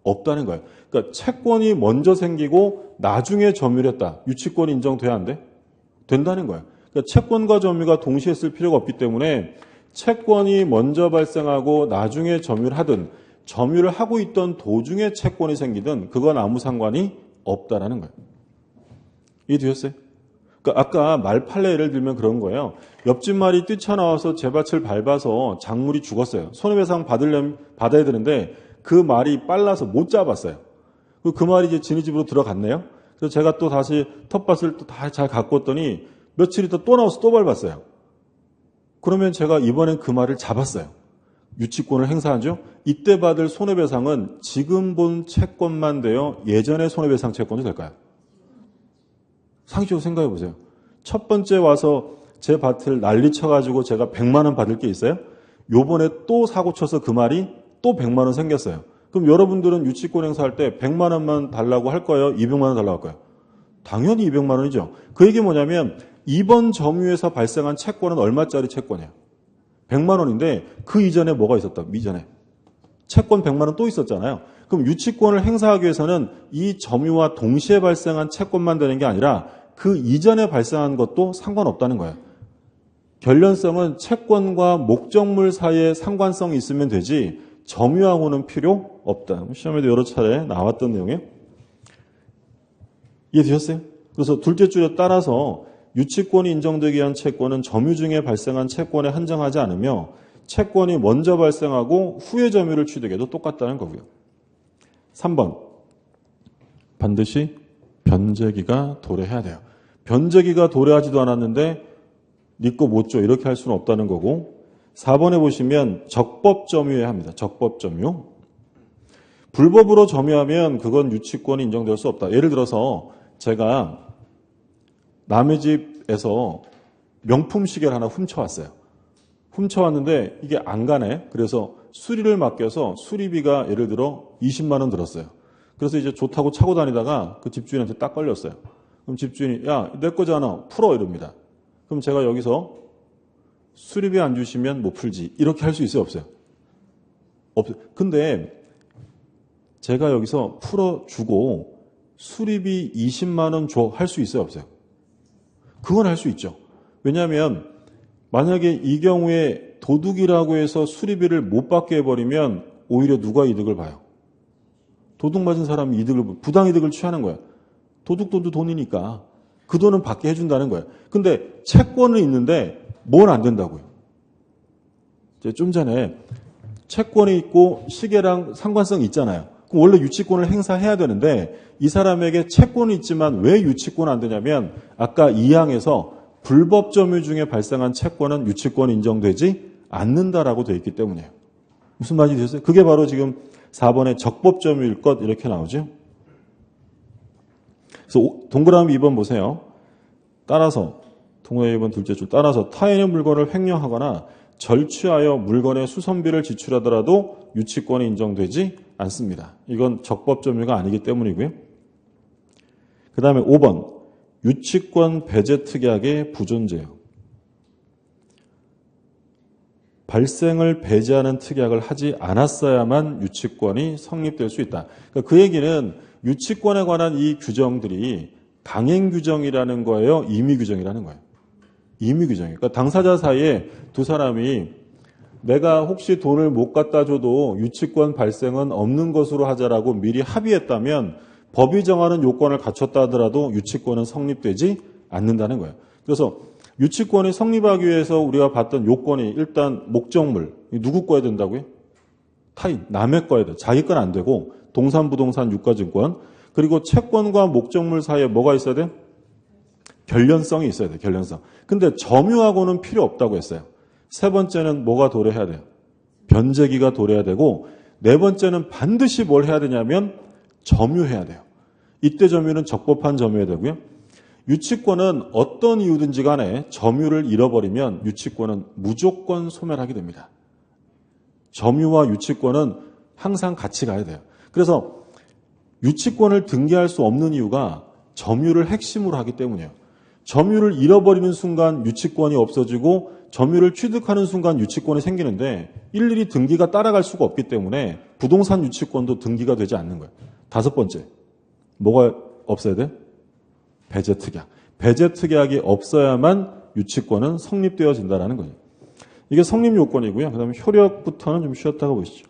없다는 거예요. 그러니까 채권이 먼저 생기고 나중에 점유를 했다. 유치권이 인정돼야 안 돼? 된다는 거예요. 그러니까 채권과 점유가 동시에 쓸 필요가 없기 때문에 채권이 먼저 발생하고 나중에 점유를 하든 점유를 하고 있던 도중에 채권이 생기든 그건 아무 상관이 없다라는 거예요. 이해되셨어요? 그러니까 아까 말팔레 예를 들면 그런 거예요. 옆집 말이 뛰쳐나와서 제 밭을 밟아서 작물이 죽었어요. 손해배상 받아야 되는데 그 말이 빨라서 못 잡았어요. 그 말이 이제 지네 집으로 들어갔네요. 그래서 제가 또 다시 텃밭을 또 다 잘 갖고 왔더니 며칠 있다 또 나와서 또 밟았어요. 그러면 제가 이번엔 그 말을 잡았어요. 유치권을 행사하죠. 이때 받을 손해배상은 지금 본 채권만 돼요? 예전의 손해배상 채권도 될까요? 상식적으로 생각해 보세요. 첫 번째 와서 제 밭을 난리쳐가지고 제가 100만 원 받을 게 있어요? 요번에 또 사고 쳐서 그 말이 또 100만 원 생겼어요. 그럼 여러분들은 유치권 행사할 때 100만 원만 달라고 할 거예요? 200만 원 달라고 할 거예요? 당연히 200만 원이죠. 그 얘기 뭐냐면 이번 점유에서 발생한 채권은 얼마짜리 채권이에요? 100만 원인데 그 이전에 뭐가 있었다? 이전에 채권 100만 원 또 있었잖아요. 그럼 유치권을 행사하기 위해서는 이 점유와 동시에 발생한 채권만 되는 게 아니라 그 이전에 발생한 것도 상관없다는 거예요. 결련성은 채권과 목적물 사이에 상관성이 있으면 되지 점유하고는 필요 없다. 시험에도 여러 차례 나왔던 내용이에요. 이해되셨어요? 그래서 둘째 줄에 따라서 유치권이 인정되기 위한 채권은 점유 중에 발생한 채권에 한정하지 않으며 채권이 먼저 발생하고 후에 점유를 취득해도 똑같다는 거고요. 3번 반드시 변제기가 도래해야 돼요. 변제기가 도래하지도 않았는데 네 거 못 줘 이렇게 할 수는 없다는 거고 4번에 보시면 적법 점유해야 합니다. 적법 점유. 불법으로 점유하면 그건 유치권이 인정될 수 없다. 예를 들어서 제가 남의 집에서 명품 시계를 하나 훔쳐왔어요. 훔쳐왔는데 이게 안 가네. 그래서 수리를 맡겨서 수리비가 예를 들어 20만 원 들었어요. 그래서 이제 좋다고 차고 다니다가 그 집주인한테 딱 걸렸어요. 그럼 집주인이 야, 내 거잖아. 풀어 이럽니다. 그럼 제가 여기서 수리비 안 주시면 못 풀지. 이렇게 할 수 있어요? 없어요? 없어요. 근데 제가 여기서 풀어주고 수리비 20만 원 줘. 할 수 있어요? 없어요? 그건 할 수 있죠. 왜냐하면 만약에 이 경우에 도둑이라고 해서 수리비를 못 받게 해버리면 오히려 누가 이득을 봐요? 도둑 맞은 사람이 부당이득을 취하는 거예요. 도둑도 돈이니까 그 돈은 받게 해준다는 거예요. 근데 채권은 있는데 뭘 안 된다고요? 좀 전에 채권이 있고 시계랑 상관성이 있잖아요. 그럼 원래 유치권을 행사해야 되는데 이 사람에게 채권이 있지만 왜 유치권은 안 되냐면 아까 2항에서 불법 점유 중에 발생한 채권은 유치권이 인정되지 않는다라고 되어 있기 때문이에요. 무슨 말인지 되셨어요? 그게 바로 지금 4번의 적법 점유일 것 이렇게 나오죠. 그래서 동그라미 2번 보세요. 따라서 동그라미 2번 둘째 줄 따라서 타인의 물건을 횡령하거나 절취하여 물건의 수선비를 지출하더라도 유치권이 인정되지 않습니다. 이건 적법 점유가 아니기 때문이고요. 그 다음에 5번 유치권 배제 특약의 부존재요. 발생을 배제하는 특약을 하지 않았어야만 유치권이 성립될 수 있다. 그러니까 그 얘기는 유치권에 관한 이 규정들이 강행 규정이라는 거예요? 임의 규정이라는 거예요? 임의 규정이에요. 그러니까 당사자 사이에 두 사람이 내가 혹시 돈을 못 갖다 줘도 유치권 발생은 없는 것으로 하자라고 미리 합의했다면 법이 정하는 요건을 갖췄다 하더라도 유치권은 성립되지 않는다는 거예요. 그래서 유치권이 성립하기 위해서 우리가 봤던 요건이 일단 목적물, 누구 거야 된다고요? 타인, 남의 거야 돼. 자기 건 안 되고 동산, 부동산, 유가증권 그리고 채권과 목적물 사이에 뭐가 있어야 돼? 결련성이 있어야 돼. 결련성. 근데 점유하고는 필요 없다고 했어요. 세 번째는 뭐가 도래해야 돼요? 변제기가 도래해야 되고 네 번째는 반드시 뭘 해야 되냐면 점유해야 돼요. 이때 점유는 적법한 점유해야 되고요. 유치권은 어떤 이유든지 간에 점유를 잃어버리면 유치권은 무조건 소멸하게 됩니다. 점유와 유치권은 항상 같이 가야 돼요. 그래서 유치권을 등기할 수 없는 이유가 점유를 핵심으로 하기 때문이에요. 점유를 잃어버리는 순간 유치권이 없어지고 점유를 취득하는 순간 유치권이 생기는데 일일이 등기가 따라갈 수가 없기 때문에 부동산 유치권도 등기가 되지 않는 거예요. 다섯 번째, 뭐가 없어야 돼? 배제 특약. 배제 특약이 없어야만 유치권은 성립되어진다는 거예요. 이게 성립 요건이고요. 그 다음에 효력부터는 좀 쉬었다가 보시죠.